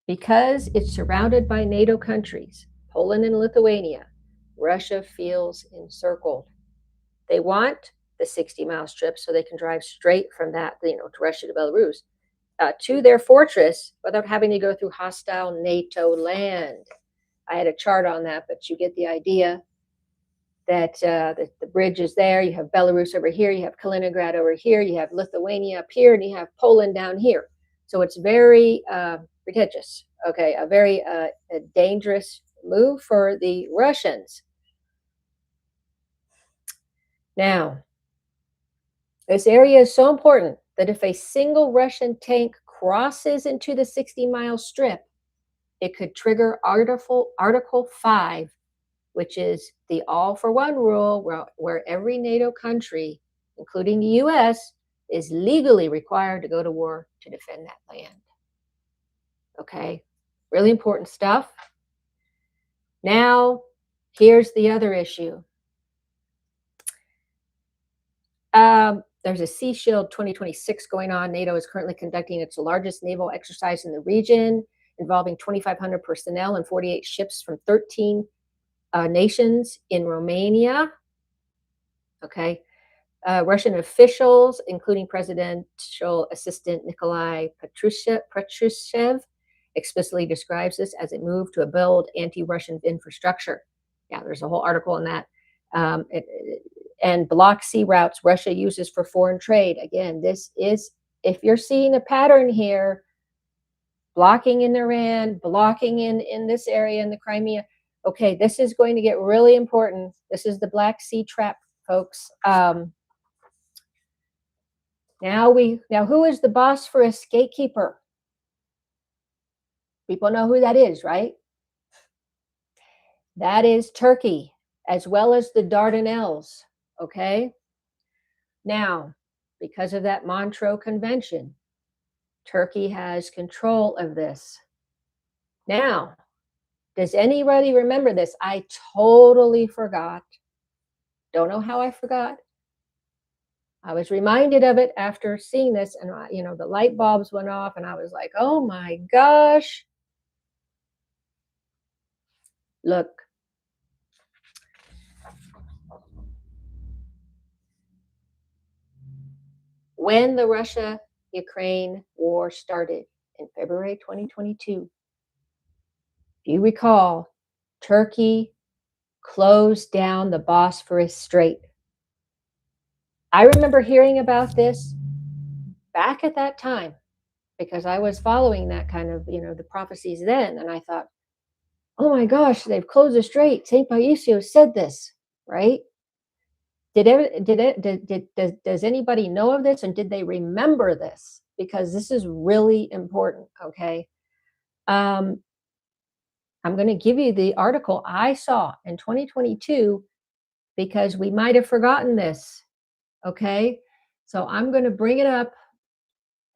Because it's surrounded by NATO countries, Poland and Lithuania, Russia feels encircled. They want the 60-mile strip so they can drive straight from that, to Russia to Belarus, to their fortress without having to go through hostile NATO land. I had a chart on that, but you get the idea. that the bridge is there. You have Belarus over here, you have Kaliningrad over here, you have Lithuania up here, and you have Poland down here. So it's very pretentious, okay, a very a dangerous move for the Russians. Now, this area is so important that if a single Russian tank crosses into the 60-mile strip, it could trigger Article 5, which is the all-for-one rule, where every NATO country, including the U.S., is legally required to go to war to defend that land. Okay, really important stuff. Now, here's the other issue. There's a SeaShield 2026 going on. NATO is currently conducting its largest naval exercise in the region, involving 2,500 personnel and 48 ships from 13 nations in Romania. Okay. Russian officials, including presidential assistant Nikolai Patrushev, explicitly describes this as a move to build anti-Russian infrastructure. Yeah, there's a whole article on that. And block sea routes Russia uses for foreign trade. Again, this is, if you're seeing a pattern here, blocking in Iran, blocking in this area in the Crimea. Okay, this is going to get really important. This is the Black Sea trap, folks. Now who is the Bosophorus Gatekeeper? People know who that is, right? That is Turkey, as well as the Dardanelles, okay? Now, because of that Montreux Convention, Turkey has control of this. Now, does anybody remember this? I totally forgot. Don't know how I forgot. I was reminded of it after seeing this, and the light bulbs went off, and I was like, oh my gosh. Look. When the Russia-Ukraine war started in February 2022, if you recall, Turkey closed down the Bosphorus Strait. I remember hearing about this back at that time because I was following that kind of, the prophecies then. And I thought, oh my gosh, they've closed the strait. St. PAISIOS said this, right? Does anybody know of this, and did they remember this? Because this is really important, okay? I'm going to give you the article I saw in 2022 because we might have forgotten this, okay? So I'm going to bring it up,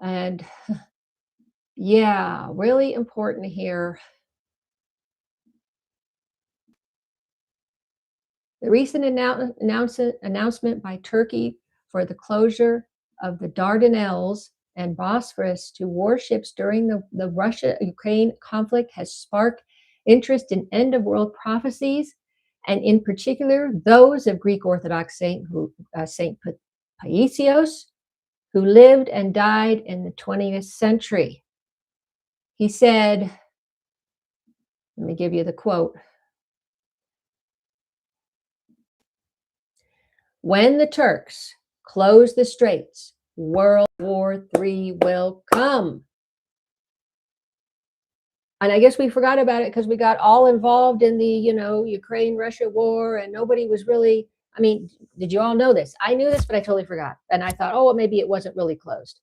and yeah, really important here. The recent announcement by Turkey for the closure of the Dardanelles and Bosphorus to warships during the Russia-Ukraine conflict has sparked interest in end-of-world prophecies, and in particular, those of Greek Orthodox Saint PAISIOS, who lived and died in the 20th century. He said, let me give you the quote. When the Turks close the straits, World War III will come. And I guess we forgot about it because we got all involved in the, Ukraine-Russia war, and nobody was really, did you all know this? I knew this, but I totally forgot. And I thought, oh, well, maybe it wasn't really closed.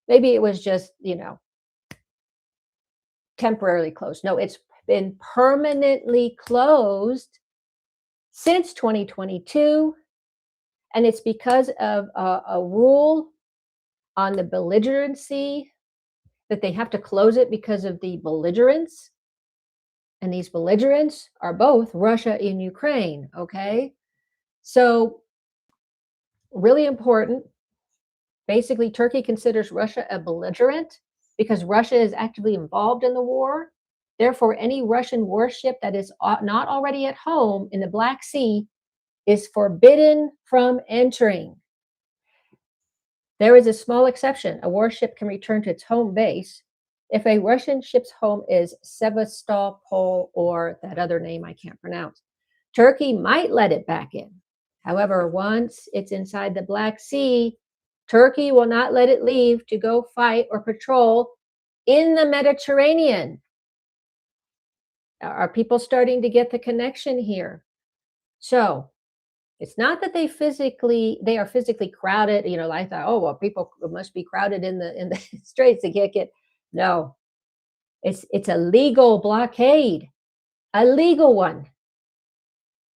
Maybe it was just, temporarily closed. No, it's been permanently closed since 2022. And it's because of a rule on the belligerency that they have to close it because of the belligerents. And these belligerents are both Russia and Ukraine, okay? So really important. Basically, Turkey considers Russia a belligerent because Russia is actively involved in the war. Therefore, any Russian warship that is not already at home in the Black Sea is forbidden from entering. There is a small exception. A warship can return to its home base if a Russian ship's home is Sevastopol, or that other name I can't pronounce. Turkey might let it back in. However, once it's inside the Black Sea, Turkey will not let it leave to go fight or patrol in the Mediterranean. Are people starting to get the connection here? So it's not that they are physically crowded. You know, I thought, oh, well, people must be crowded in the straits. They can't get. No, it's a legal blockade, a legal one.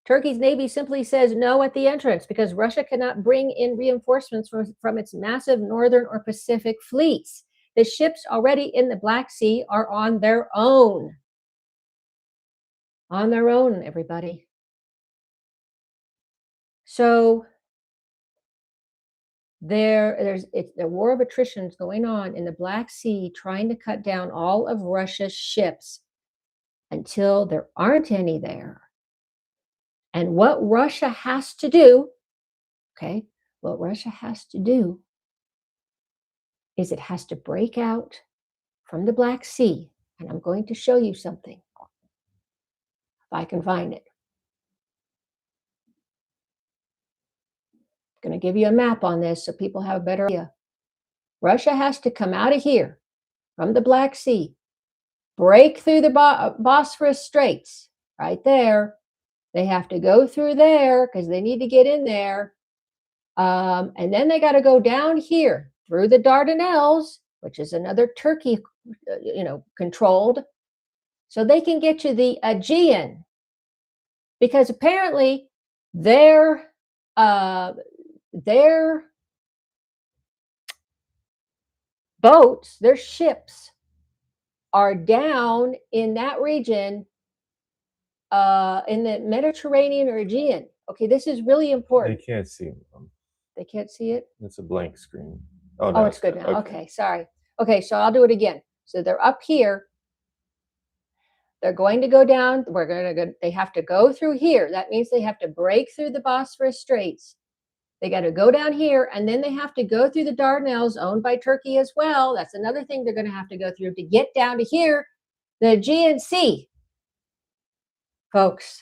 Turkey's Navy simply says no at the entrance because Russia cannot bring in reinforcements from its massive northern or Pacific fleets. The ships already in the Black Sea are on their own. On their own, everybody. So there's the war of attrition is going on in the Black Sea, trying to cut down all of Russia's ships until there aren't any there. And what Russia has to do, okay, what Russia has to do is it has to break out from the Black Sea. And I'm going to show you something, if I can find it. I'm going to give you a map on this so people have a better idea. Russia has to come out of here from the Black Sea, break through the Bosphorus Straits, right there. They have to go through there because they need to get in there. And then they got to go down here through the Dardanelles, which is another Turkey, controlled, so they can get to the Aegean. Because apparently their boats, their ships are down in that region, in the Mediterranean or Aegean. Okay, this is really important. They can't see them. They can't see it? It's a blank screen. Oh, no, it's good now. Okay, sorry. Okay, so I'll do it again. So they're up here. They're going to go down. They have to go through here. That means they have to break through the Bosphorus Straits. They got to go down here, and then they have to go through the Dardanelles, owned by Turkey as well. That's another thing they're going to have to go through to get down to here, the Aegean Sea. Folks,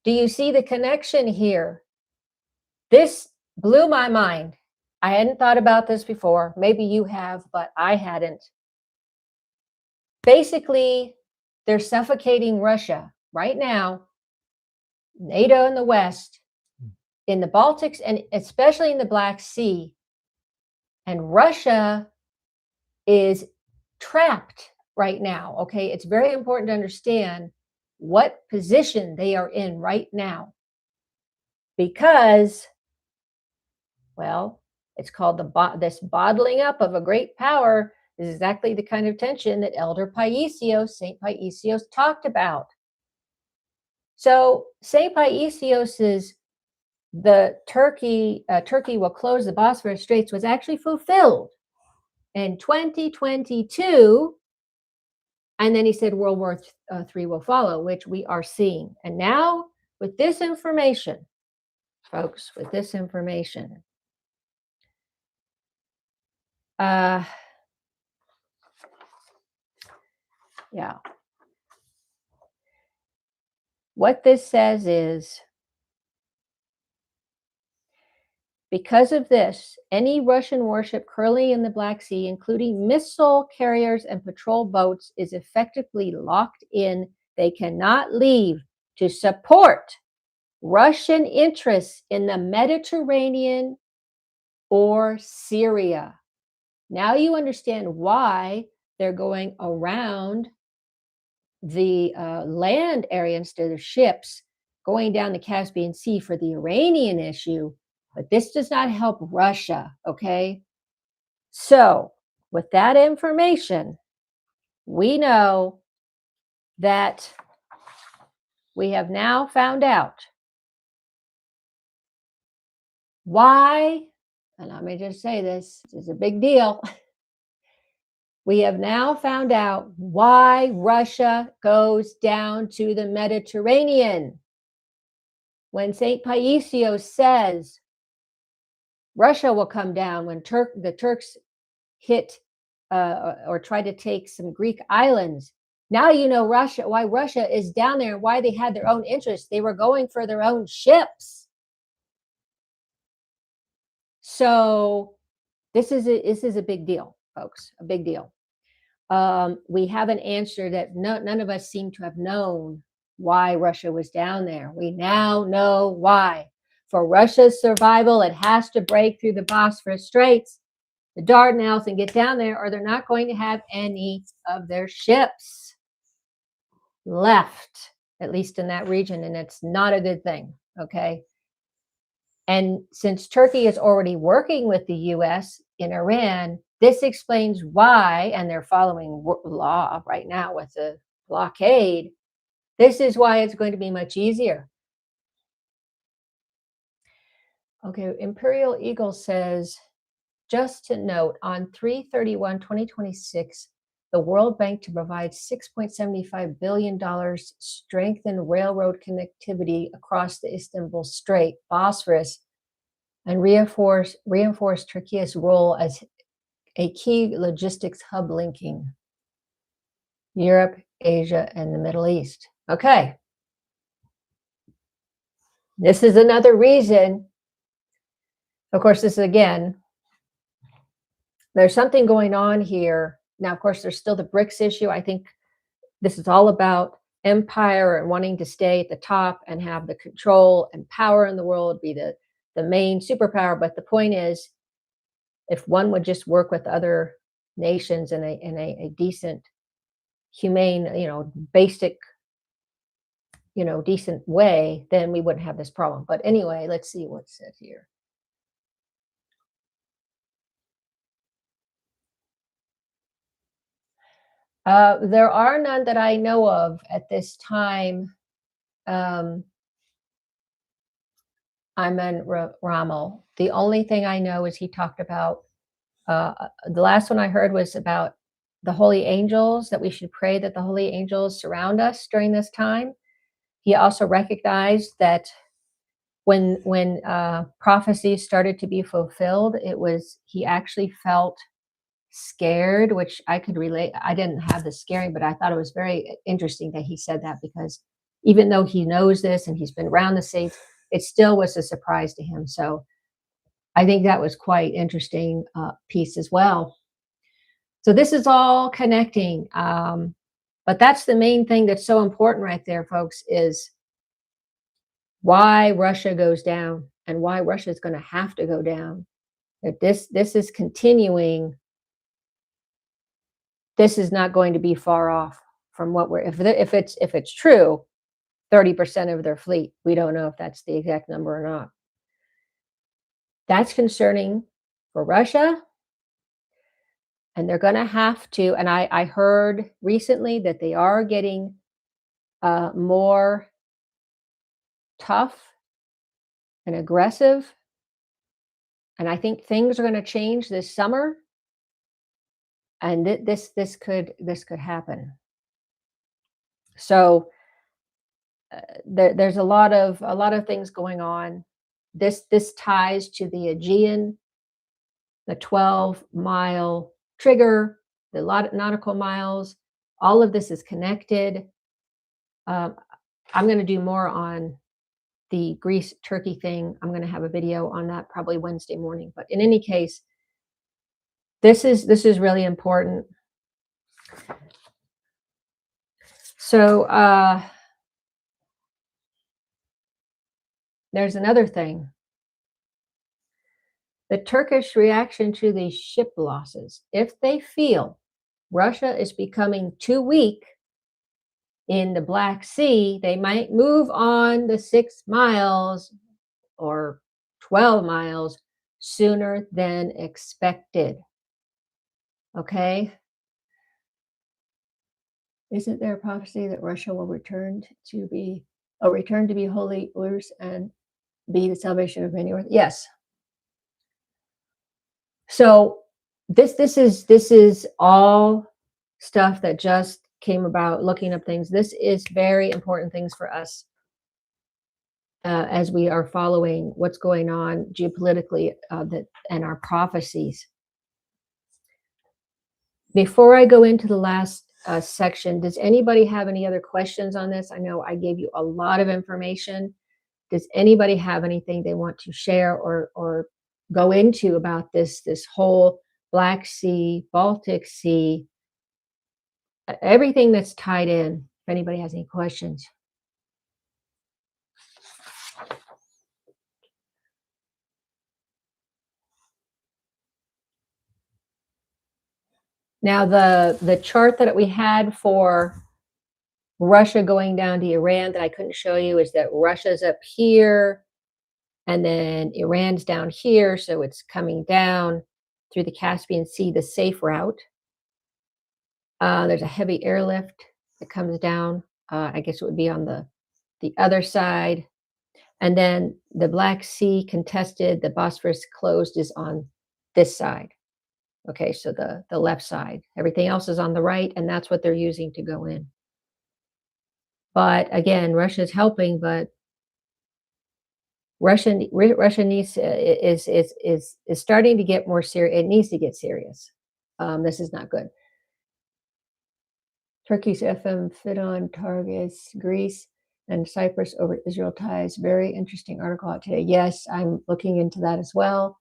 do you see the connection here? This blew my mind. I hadn't thought about this before. Maybe you have, but I hadn't. Basically, they're suffocating Russia right now, NATO in the West, in the Baltics, and especially in the Black Sea. And Russia is trapped right now, okay? It's very important to understand what position they are in right now. Because, well, it's called this bottling up of a great power is exactly the kind of tension that Elder PAISIOS, St. PAISIOS, talked about. So St. PAISIOS's Turkey will close the Bosphorus Straits was actually fulfilled in 2022. And then he said World War III will follow, which we are seeing. And now with this information, folks, with this information, yeah. What this says is, because of this, any Russian warship currently in the Black Sea, including missile carriers and patrol boats, is effectively locked in. They cannot leave to support Russian interests in the Mediterranean or Syria. Now you understand why they're going around the land area instead of ships, going down the Caspian Sea for the Iranian issue. But this does not help Russia, okay? So with that information, we know that we have now found out why, and let me just say this is a big deal. We have now found out why Russia goes down to the Mediterranean. When St. PAISIOS says Russia will come down when the Turks hit or try to take some Greek islands, Now you know why Russia is down there and why they had their own interests. They were going for their own ships. So this is a big deal, folks, a big deal. We have an answer that none of us seem to have known why Russia was down there. We now know why. For Russia's survival, it has to break through the Bosphorus Straits, the Dardanelles, and get down there, or they're not going to have any of their ships left, at least in that region, and it's not a good thing, okay? And since Turkey is already working with the U.S. in Iran, this explains why, and they're following law right now with the blockade, this is why it's going to be much easier. Okay, Imperial Eagle says, just to note, on 3/31/2026, the World Bank to provide $6.75 billion strengthen railroad connectivity across the Istanbul Strait, Bosphorus, and reinforce Turkey's role as a key logistics hub linking Europe, Asia, and the Middle East. Okay. This is another reason. Of course, this is, again, there's something going on here. Now, of course, there's still the BRICS issue. I think this is all about empire and wanting to stay at the top and have the control and power in the world, be the main superpower. But the point is, if one would just work with other nations in a decent, humane, basic, decent way, then we wouldn't have this problem. But anyway, let's see what's said here. There are none that I know of at this time. I'm in Rommel. The only thing I know is he talked about, the last one I heard was about the holy angels, that we should pray that the holy angels surround us during this time. He also recognized that when prophecies started to be fulfilled, he actually felt scared, which I could relate. I didn't have the scaring, but I thought it was very interesting that he said that, because even though he knows this and he's been around the States, it still was a surprise to him. So I think that was quite interesting piece as well. So this is all connecting. But that's the main thing that's so important right there, folks, is why Russia goes down and why Russia is going to have to go down. That this is continuing. This is not going to be far off from what if it's true, 30% of their fleet. We don't know if that's the exact number or not. That's concerning for Russia. And they're going to have to, and I heard recently that they are getting more tough and aggressive. And I think things are going to change this summer. And this could happen. So there's a lot of things going on. This ties to the Aegean, the 12-mile trigger, the nautical miles. All of this is connected. I'm going to do more on the Greece-Turkey thing. I'm going to have a video on that probably Wednesday morning. But in any case, this is really important. So there's another thing. The Turkish reaction to these ship losses. If they feel Russia is becoming too weak in the Black Sea, they might move on the 6 miles or 12 miles sooner than expected. Okay? Isn't there a prophecy that Russia will return to be holy Urs and be the salvation of many? Yes. So this is all stuff that just came about, looking up things. This is very important things for us as we are following what's going on geopolitically and our prophecies. Before I go into the last section. Does anybody have any other questions on this? I know I gave you a lot of information. Does anybody have anything they want to share or go into about this whole Black Sea, Baltic Sea, everything that's tied in? If anybody has any questions. Now, the chart that we had for Russia going down to Iran that I couldn't show you is that Russia's up here and then Iran's down here. So it's coming down through the Caspian Sea, the safe route. There's a heavy airlift that comes down. I guess it would be on the other side. And then the Black Sea contested, the Bosphorus closed is on this side. Okay, so the left side. Everything else is on the right, and that's what they're using to go in. But again, Russia's helping, but Russia needs is starting to get more serious. It needs to get serious. This is not good. Turkey's FM fit-on targets Greece and Cyprus over Israel ties. Very interesting article out today. Yes, I'm looking into that as well.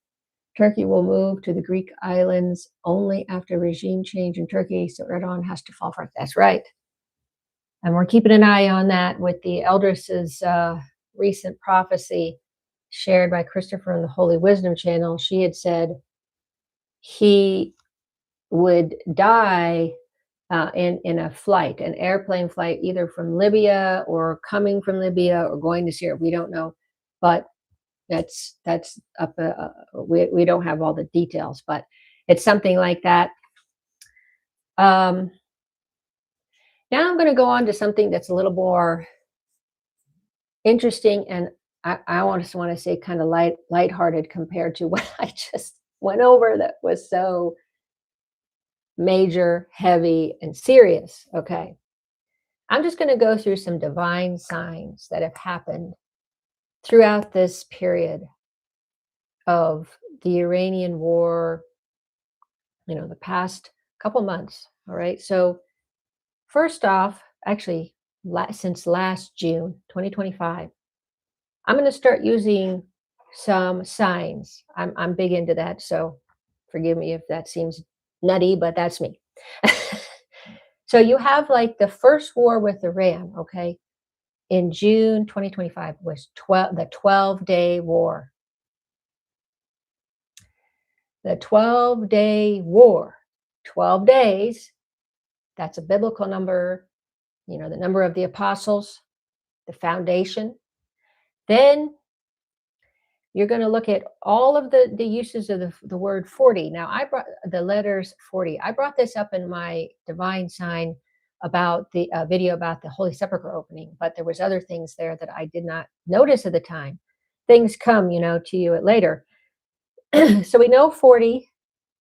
Turkey will move to the Greek islands only after regime change in Turkey, so Erdogan has to fall for it. That's right. And we're keeping an eye on that with the Eldress's recent prophecy shared by Christopher on the Holy Wisdom channel. She had said he would die in a flight, an airplane flight, either from Libya or coming from Libya or going to Syria. We don't know, but that's up. We don't have all the details, but it's something like that. Now I'm going to go on to something that's a little more interesting, and I want to say kind of lighthearted compared to what I just went over that was so major, heavy, and serious. Okay. I'm just going to go through some divine signs that have happened throughout this period of the Iranian war, the past couple months. All right. So first off, actually, since last June 2025, I'm going to start using some signs. I'm big into that, so forgive me if that seems nutty, but that's me. So you have like the first war with Iran, okay, in June 2025 was the 12-day war. The 12-day war, 12 days, that's a biblical number, the number of the apostles, the foundation. Then you're going to look at all of the uses of the word 40. Now, I brought the letters 40. I brought this up in my divine sign about the video about the Holy Sepulchre opening, but there was other things there that I did not notice at the time. Things come, to you later. So we know 40,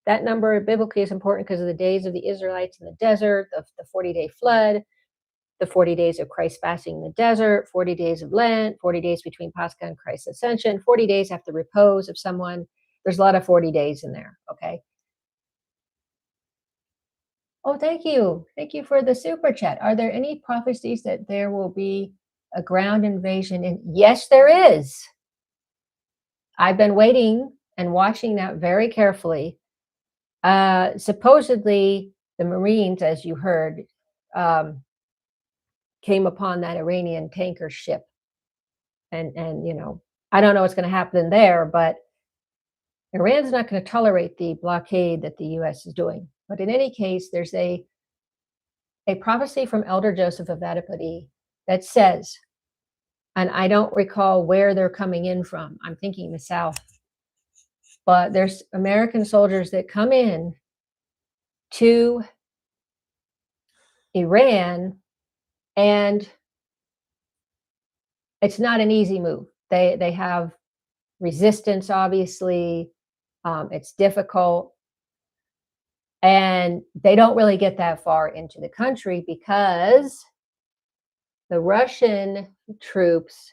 that number biblically is important because of the days of the Israelites in the desert, the 40-day flood, the 40 days of Christ fasting in the desert, 40 days of Lent, 40 days between Pascha and Christ's ascension, 40 days after repose of someone. There's a lot of 40 days in there, okay? Oh, thank you. Thank you for the super chat. Are there any prophecies that there will be a ground invasion? Yes, there is. I've been waiting and watching that very carefully. Supposedly, the Marines, as you heard, came upon that Iranian tanker ship. And I don't know what's going to happen there, but Iran's not going to tolerate the blockade that the U.S. is doing. But in any case, there's a prophecy from Elder Joseph of Vatapudi that says, and I don't recall where they're coming in from. I'm thinking the South. But there's American soldiers that come in to Iran, and it's not an easy move. They have resistance, obviously. It's difficult. And they don't really get that far into the country because the Russian troops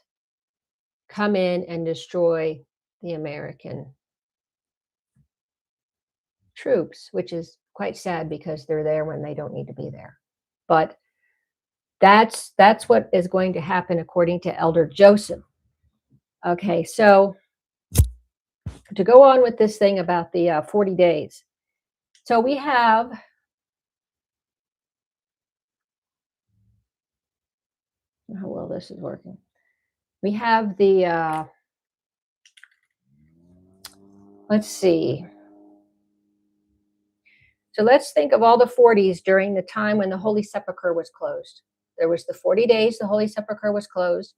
come in and destroy the American troops, which is quite sad because they're there when they don't need to be there. But that's what is going to happen according to Elder Joseph. Okay, so to go on with this thing about the 40 days. So we have, how well this is working. We have the, let's see. So let's think of all the 40s during the time when the Holy Sepulchre was closed. There was the 40 days the Holy Sepulchre was closed,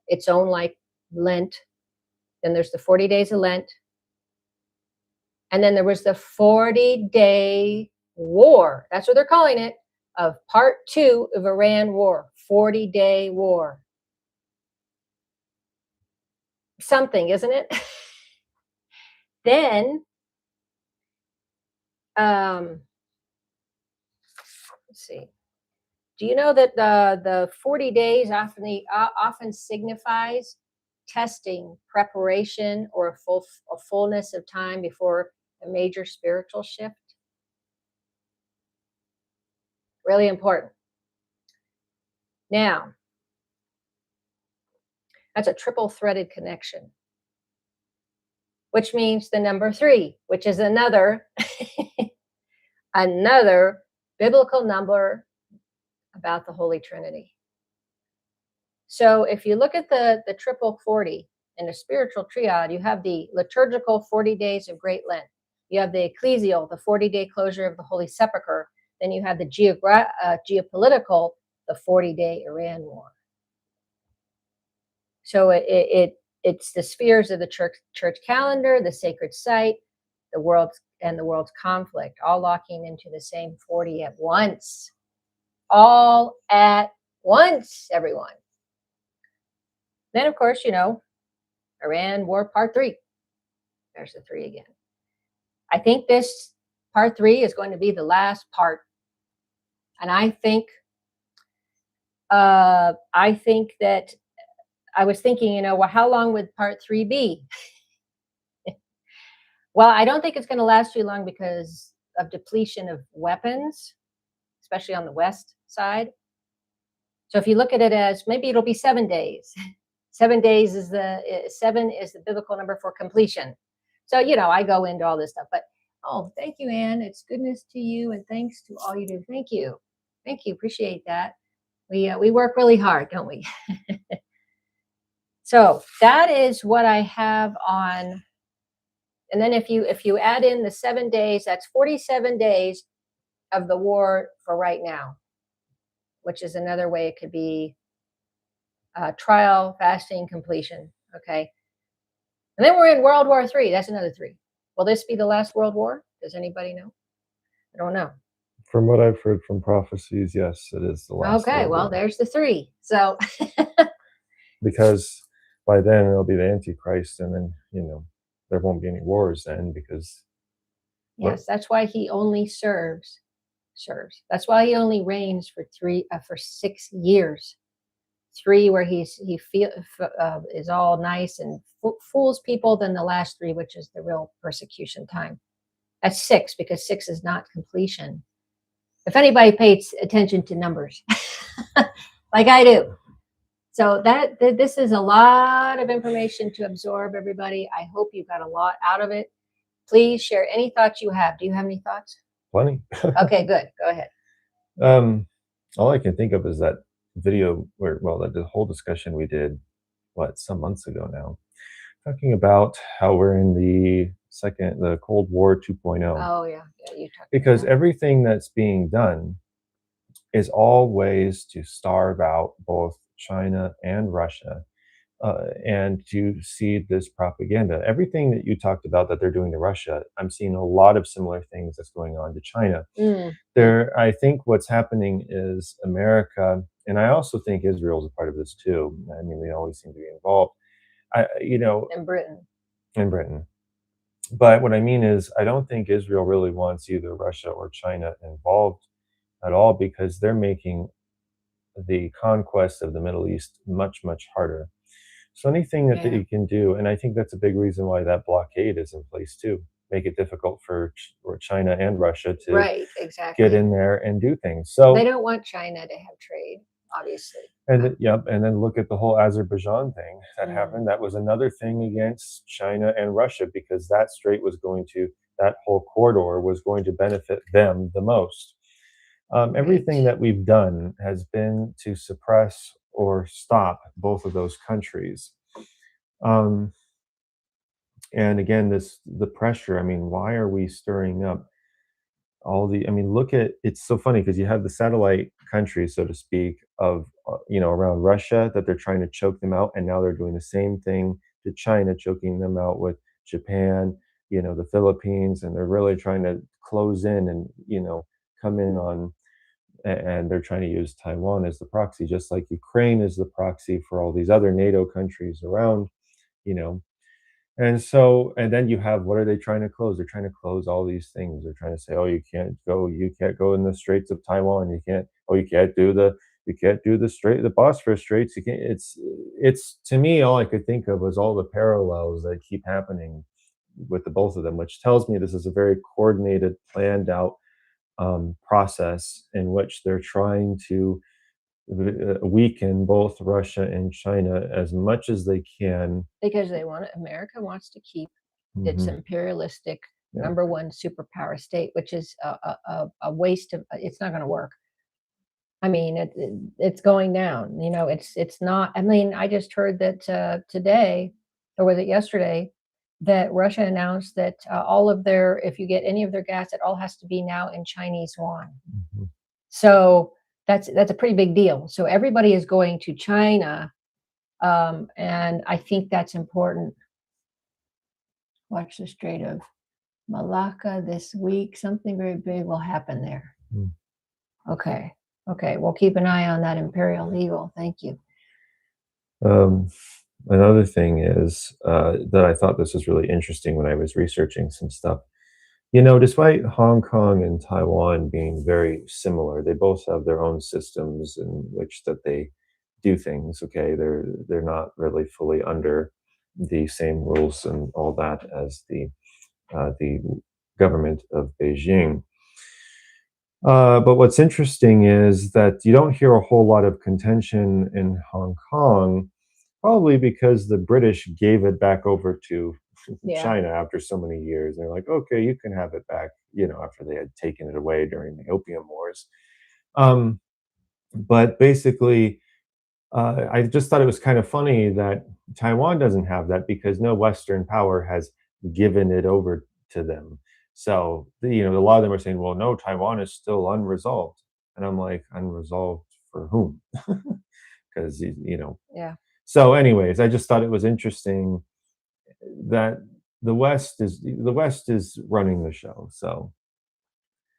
its own like Lent. Then there's the 40 days of Lent. And then there was the 40-day war. That's what they're calling it, of part 2 of Iran war, 40-day war. Something, isn't it? Then, let's see. Do you know that the 40 days often signifies testing, preparation, or a fullness of time before a major spiritual shift? Really important. Now, that's a triple-threaded connection, which means the number 3, which is another another biblical number about the Holy Trinity. So if you look at the triple 40 in the spiritual triad, you have the liturgical 40 days of Great Lent. You have the ecclesial, the 40-day closure of the Holy Sepulchre. Then you have the geopolitical, the 40-day Iran war. So it's the spheres of the church calendar, the sacred site, the world's conflict, all locking into the same 40 at once. All at once, everyone. Then, of course, you know, Iran war part 3. There's the 3 again. I think this part 3 is going to be the last part. And I think that I was thinking, you know, well, how long would part 3 be? Well, I don't think it's going to last too long because of depletion of weapons, especially on the west side. So if you look at it as maybe it'll be 7 days. 7 days is seven is the biblical number for completion. So, you know, I go into all this stuff, but oh, thank you, Anne. It's goodness to you, and thanks to all you do. Thank you. Appreciate that. We work really hard, don't we? So that is what I have on. And then if you add in the 7 days, that's 47 days of the war for right now, which is another way it could be trial, fasting, completion. Okay. And then we're in World War III. That's another 3. Will this be the last World War? Does anybody know? I don't know. From what I've heard from prophecies, yes, it is the last. Okay, well, there's the 3. So because by then it'll be the Antichrist, and then, you know, there won't be any wars then, because yes, that's why he only serves. That's why he only reigns for 6 years. 3 where he is all nice and fools people. Then the last 3, which is the real persecution time. That's 6, because 6 is not completion. If anybody pays attention to numbers, like I do. So this is a lot of information to absorb, everybody. I hope you got a lot out of it. Please share any thoughts you have. Do you have any thoughts? Plenty. Okay, good. Go ahead. All I can think of is that video where, well, the whole discussion we did, some months ago now, talking about how we're in the Cold War 2.0. Oh, yeah. You talked because about everything that's being done is all ways to starve out both China and Russia, and to seed this propaganda. Everything that you talked about that they're doing to Russia, I'm seeing a lot of similar things that's going on to China. I think what's happening is America, and I also think Israel's a part of this too. I mean, they always seem to be involved. in Britain. But what I mean is, I don't think Israel really wants either Russia or China involved at all, because they're making the conquest of the Middle East much, much harder. So anything that you can do, and I think that's a big reason why that blockade is in place too. make it difficult for China and Russia to Right, get exactly. in there and do things. They So, don't want China to have trade, obviously. and yep, and then look at the whole Azerbaijan thing that Mm. happened. That was another thing against China and Russia, because that strait was going to, that whole corridor was going to benefit them the most. Everything Right. that we've done has been to suppress or stop both of those countries. Um, and again, the pressure. I mean, why are we stirring up all the? I mean, look at, it's so funny because you have the satellite countries, so to speak, of around Russia, that they're trying to choke them out, and now they're doing the same thing to China, choking them out with Japan, the Philippines, and they're really trying to close in and come in on, and they're trying to use Taiwan as the proxy, just like Ukraine is the proxy for all these other NATO countries around, you know. And so, and then you have, what are they trying to close? They're trying to close all these things. They're trying to say, oh, you can't go in the Straits of Taiwan. You can't do the Bosphorus Straits. You can't. It's to me, all I could think of was all the parallels that keep happening with the both of them, which tells me this is a very coordinated, planned out process in which they're trying to weaken both Russia and China as much as they can. Because America wants to keep its Mhm. imperialistic Yeah. number one superpower state, which is a waste of. It's not going to work. I mean, it's going down. It's not. I mean, I just heard that today, or was it yesterday, that Russia announced that all of their, if you get any of their gas, it all has to be now in Chinese yuan. Mhm. So that's a pretty big deal. So everybody is going to China, and I think that's important. Watch the Strait of Malacca this week. Something very big will happen there. Mm. Okay. We'll keep an eye on that imperial eagle. Thank you. Another thing is that I thought this was really interesting when I was researching some stuff. Despite Hong Kong and Taiwan being very similar, they both have their own systems in which that they do things. Okay, they're not really fully under the same rules and all that as the government of Beijing. But what's interesting is that you don't hear a whole lot of contention in Hong Kong, probably because the British gave it back over to Yeah. China after so many years. They're like, okay, you can have it back, after they had taken it away during the Opium Wars. But basically, I just thought it was kind of funny that Taiwan doesn't have that because no Western power has given it over to them. So, a lot of them are saying, well, no, Taiwan is still unresolved. And I'm like, unresolved for whom? Because, Yeah. So anyways, I just thought it was interesting that the West is running the show. So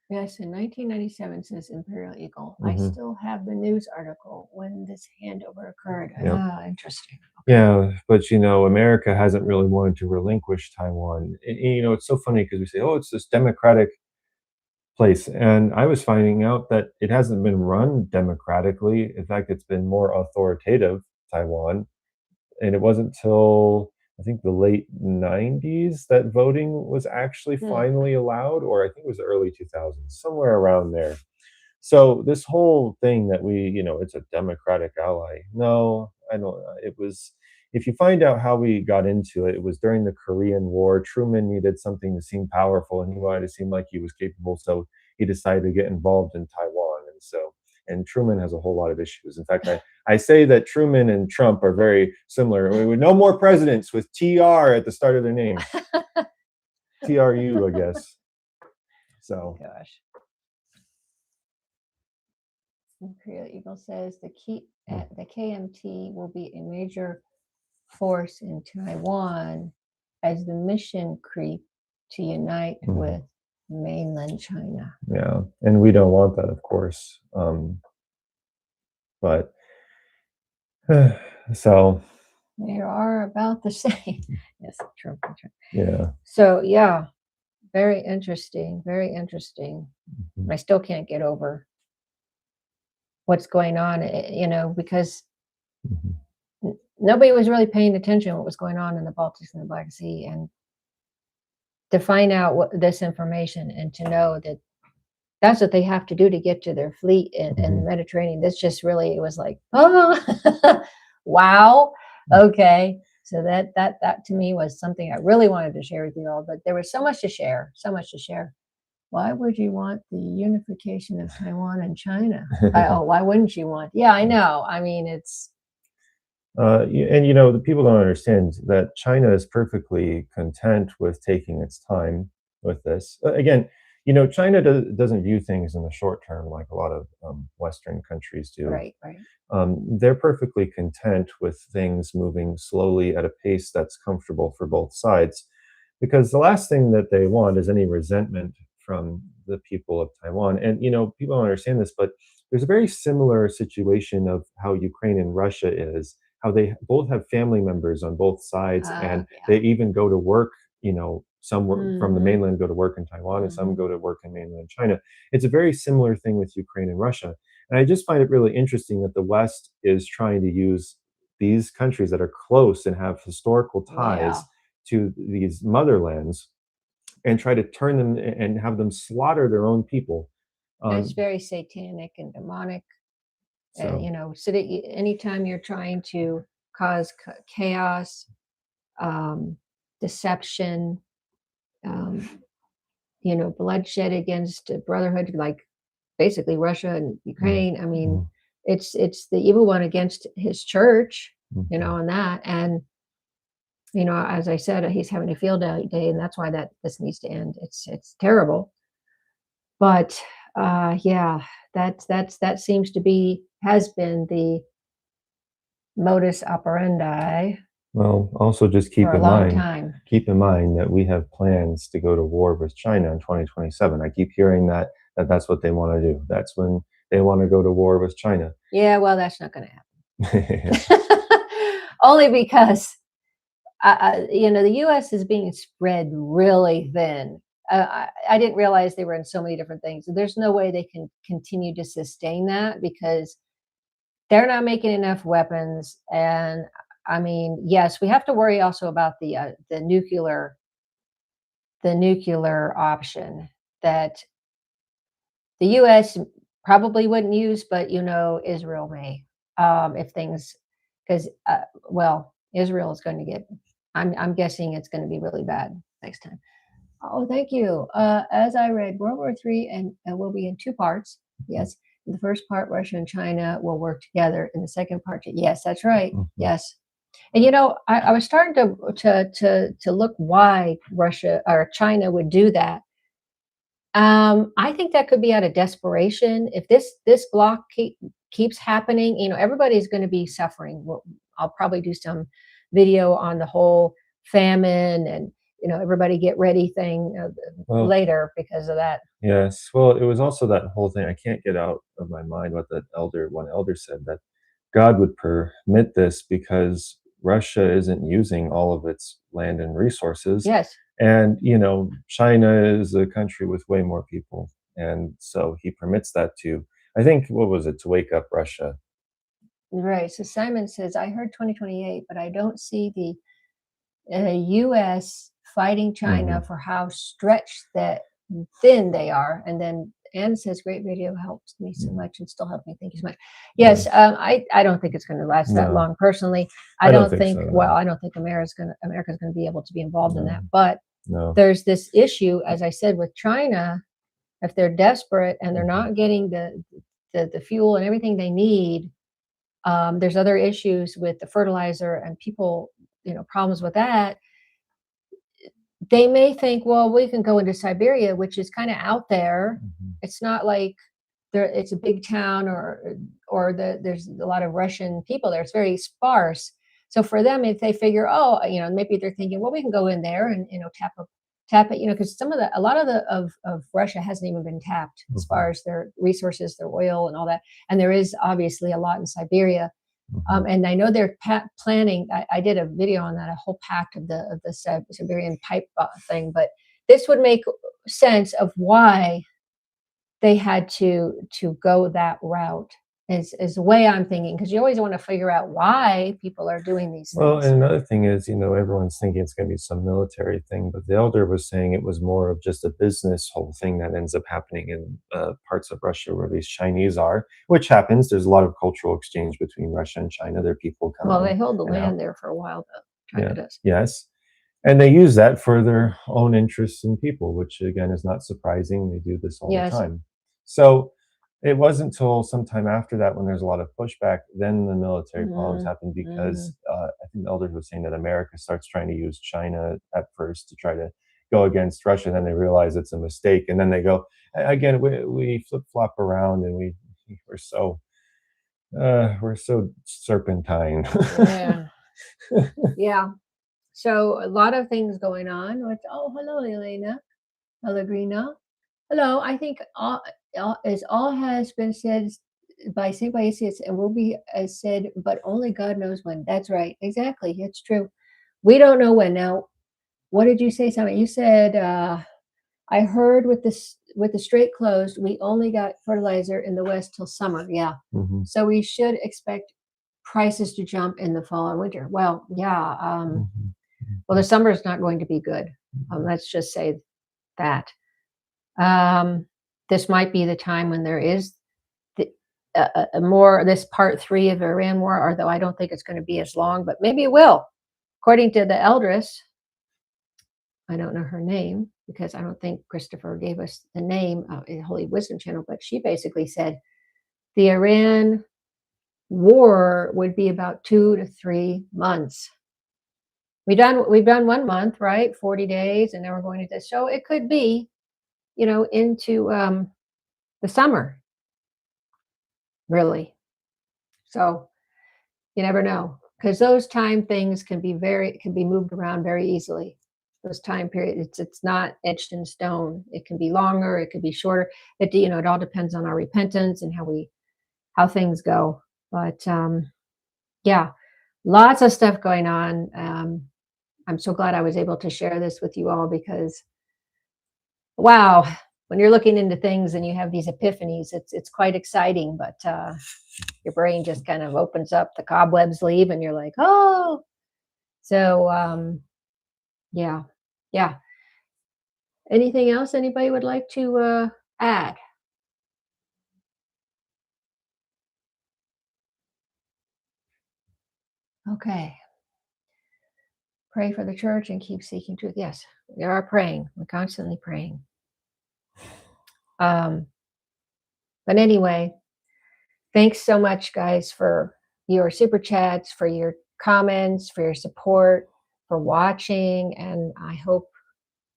Yes, in 1997 says Imperial Eagle. I Mhm. still have the news article when this handover occurred. Yep. Ah, interesting. yeah, but America hasn't really wanted to relinquish Taiwan. It's so funny because we say, oh, it's this democratic place, and I was finding out that it hasn't been run democratically. In fact, it's been more authoritative, Taiwan. And it wasn't till I think the late 90s that voting was actually finally allowed, or I think it was the early 2000s, somewhere around there. So this whole thing that it's a democratic ally. No, I don't. It was, if you find out how we got into it, it was during the Korean War. Truman needed something to seem powerful, and he wanted to seem like he was capable. So he decided to get involved in Taiwan, and Truman has a whole lot of issues. In fact, I say that Truman and Trump are very similar. We would no more presidents with TR at the start of their name. TRU, I guess. So. Gosh. Imperial Eagle says the KMT will be a major force in Taiwan as the mission creep to unite with mainland China. Yeah, and we don't want that, of course. But so they are about the same. Yes, true. Yeah. So yeah, very interesting. Very interesting. I still can't get over what's going on, because nobody was really paying attention to what was going on in the Baltics and the Black Sea, and to find out what this information and to know that that's what they have to do to get to their fleet in the Mediterranean. This just really, it was like, oh, wow. Okay. So that to me was something I really wanted to share with you all, but there was so much to share, so much to share. Why would you want the unification of Taiwan and China? Why wouldn't you want? Yeah, I know. I mean, it's. And you know, the people don't understand that China is perfectly content with taking its time with this. Again, you know, China doesn't view things in the short term like a lot of Western countries do. Right, right. They're perfectly content with things moving slowly at a pace that's comfortable for both sides, because the last thing that they want is any resentment from the people of Taiwan. And you know, people don't understand this, but there's a very similar situation of how Ukraine and Russia is, how they both have family members on both sides, and they even go to work, you know, some from the mainland go to work in Taiwan, and some go to work in mainland China. It's a very similar thing with Ukraine and Russia. And I just find it really interesting that the West is trying to use these countries that are close and have historical ties to these motherlands and try to turn them and have them slaughter their own people. It's very satanic and demonic. And, you know, so anytime you're trying to cause chaos, deception, you know, bloodshed against a brotherhood, like basically Russia and Ukraine. I mean, it's the evil one against his church, you know, and that. And, you know, as I said, he's having a field day, and that's why this needs to end. It's terrible. But yeah, that seems to has been the modus operandi. Well, also just keep in mind that we have plans to go to war with China in 2027. I keep hearing that's what they want to do. That's when they want to go to war with China. Yeah, well, that's not going to happen. Only because you know, the U.S. is being spread really thin. I didn't realize they were in so many different things. There's no way they can continue to sustain that, because they're not making enough weapons. And I mean, yes, we have to worry also about the nuclear option that the U.S. probably wouldn't use, but you know, Israel may, if things, because well, Israel is going to get. I'm guessing it's going to be really bad next time. Oh, thank you. As I read, World War III and will be in two parts. Yes. In the first part, Russia and China will work together. In the second part, yes, that's right. Yes. And you know, I was starting to look why Russia or China would do that. I think that could be out of desperation. If this block keeps happening, you know, everybody's going to be suffering. I'll probably do some video on the whole famine and, you know, everybody get ready thing later because of that. Yes. Well, it was also that whole thing. I can't get out of my mind what one elder said, that God would permit this because Russia isn't using all of its land and resources. Yes. And, you know, China is a country with way more people. And so he permits that to, I think, what was it, to wake up Russia. Right. So Simon says, I heard 2028, but I don't see the U.S. fighting China for how stretched that thin they are. And then Anne says, great video helped me so much and still helped me. Thank you so much. Yes, I don't think it's going to last that long. Personally, I don't think so, well, I don't think America's going to be able to be involved in that. But there's this issue, as I said, with China. If they're desperate and they're not getting the fuel and everything they need, there's other issues with the fertilizer and people, you know, problems with that. They may think, well, we can go into Siberia, which is kind of out there. It's not like it's a big town or there's a lot of Russian people there. It's very sparse. So for them, if they figure, oh, you know, maybe they're thinking, well, we can go in there and, you know, tap it, you know, because a lot of Russia hasn't even been tapped as far as their resources, their oil and all that. And there is obviously a lot in Siberia. And I know they're planning. I did a video on that, a whole pact of the Siberian pipe thing. But this would make sense of why they had to go that route. is the way I'm thinking, because you always want to figure out why people are doing these things. Well, and another thing is, you know, everyone's thinking it's going to be some military thing, but the elder was saying it was more of just a business whole thing that ends up happening in parts of Russia where these Chinese are, which happens. There's a lot of cultural exchange between Russia and China. There are people coming. Well, they hold the and out. land there for a while, though. China does. Yes. And they use that for their own interests and people, which again is not surprising. They do this all the time. So it wasn't until sometime after that, when there's a lot of pushback, then the military problems happen, because I think the elder was saying that America starts trying to use China at first to try to go against Russia, and then they realize it's a mistake, and then they go again. We flip flop around, and we're so serpentine. Yeah. So a lot of things going on. Oh, hello, Elena. Pellegrina. Hello. I think all has been said by St. Paisios and will be said, but only God knows when. That's right. Exactly. It's true. We don't know when. Now, what did you say, Simon? You said, I heard with the strait closed, we only got fertilizer in the West till summer. Yeah. So we should expect prices to jump in the fall and winter. Well, yeah. Well, the summer is not going to be good. Let's just say that. This might be the time when there is this part 3 of Iran war, although I don't think it's going to be as long, but maybe it will. According to the Eldress, I don't know her name because I don't think Christopher gave us the name of the Holy Wisdom Channel, but she basically said the Iran war would be about 2 to 3 months. We've done 1 month, right? 40 days, and then we're going to this. So it could be, into the summer, really. So you never know, because those time things can be moved around very easily. Those time periods, it's not etched in stone. It can be longer, it could be shorter. It all depends on our repentance and how things go. But yeah, lots of stuff going on. I'm so glad I was able to share this with you all, because wow, when you're looking into things and you have these epiphanies, it's quite exciting, but your brain just kind of opens up, the cobwebs leave, and you're like, oh. So yeah. Anything else anybody would like to add? Okay. Pray for the church and keep seeking truth. Yes, we are praying. We're constantly praying. But anyway, thanks so much, guys, for your super chats, for your comments, for your support, for watching. And I hope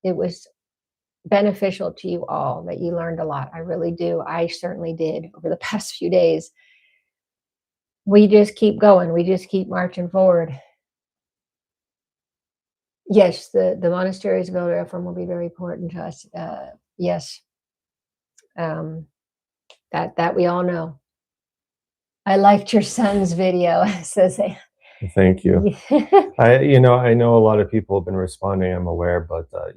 it was beneficial to you all, that you learned a lot. I really do. I certainly did over the past few days. We just keep going. We just keep marching forward. Yes, the monasteries of Eldress will be very important to us. Yes, that we all know. I liked your son's video, says Anne. Thank you. I know a lot of people have been responding. I'm aware, but I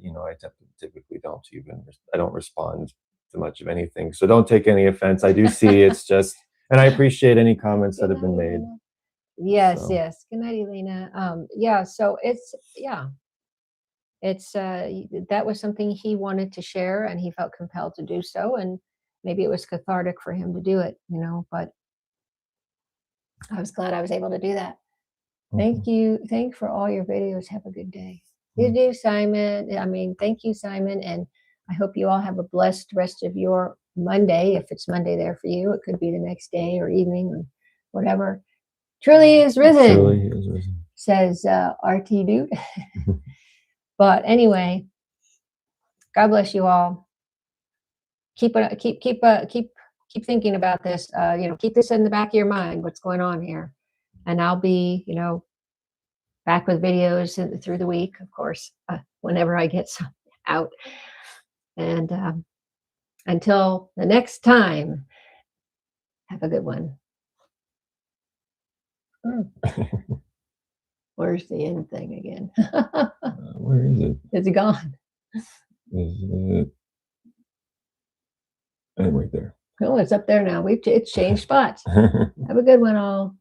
typically don't I don't respond to much of anything. So don't take any offense. I do see it's just, and I appreciate any comments that have been made. Yes. Good night, Elena. So it's that was something he wanted to share, and he felt compelled to do so, and maybe it was cathartic for him to do it, but I was glad I was able to do that. Thank you for all your videos. Have a good day. You do, Simon. Thank you, Simon, and I hope you all have a blessed rest of your Monday. If it's Monday there for you, it could be the next day or evening or whatever. Truly is risen. Truly is risen, says RT Dude. But anyway, God bless you all. Keep thinking about this. Keep this in the back of your mind. What's going on here? And I'll be, back with videos through the week, of course, whenever I get some out. And until the next time, have a good one. Where's the end thing again? Where is it? It's gone. Is it? And right there. Oh, it's up there now. It's changed spots. Have a good one, all.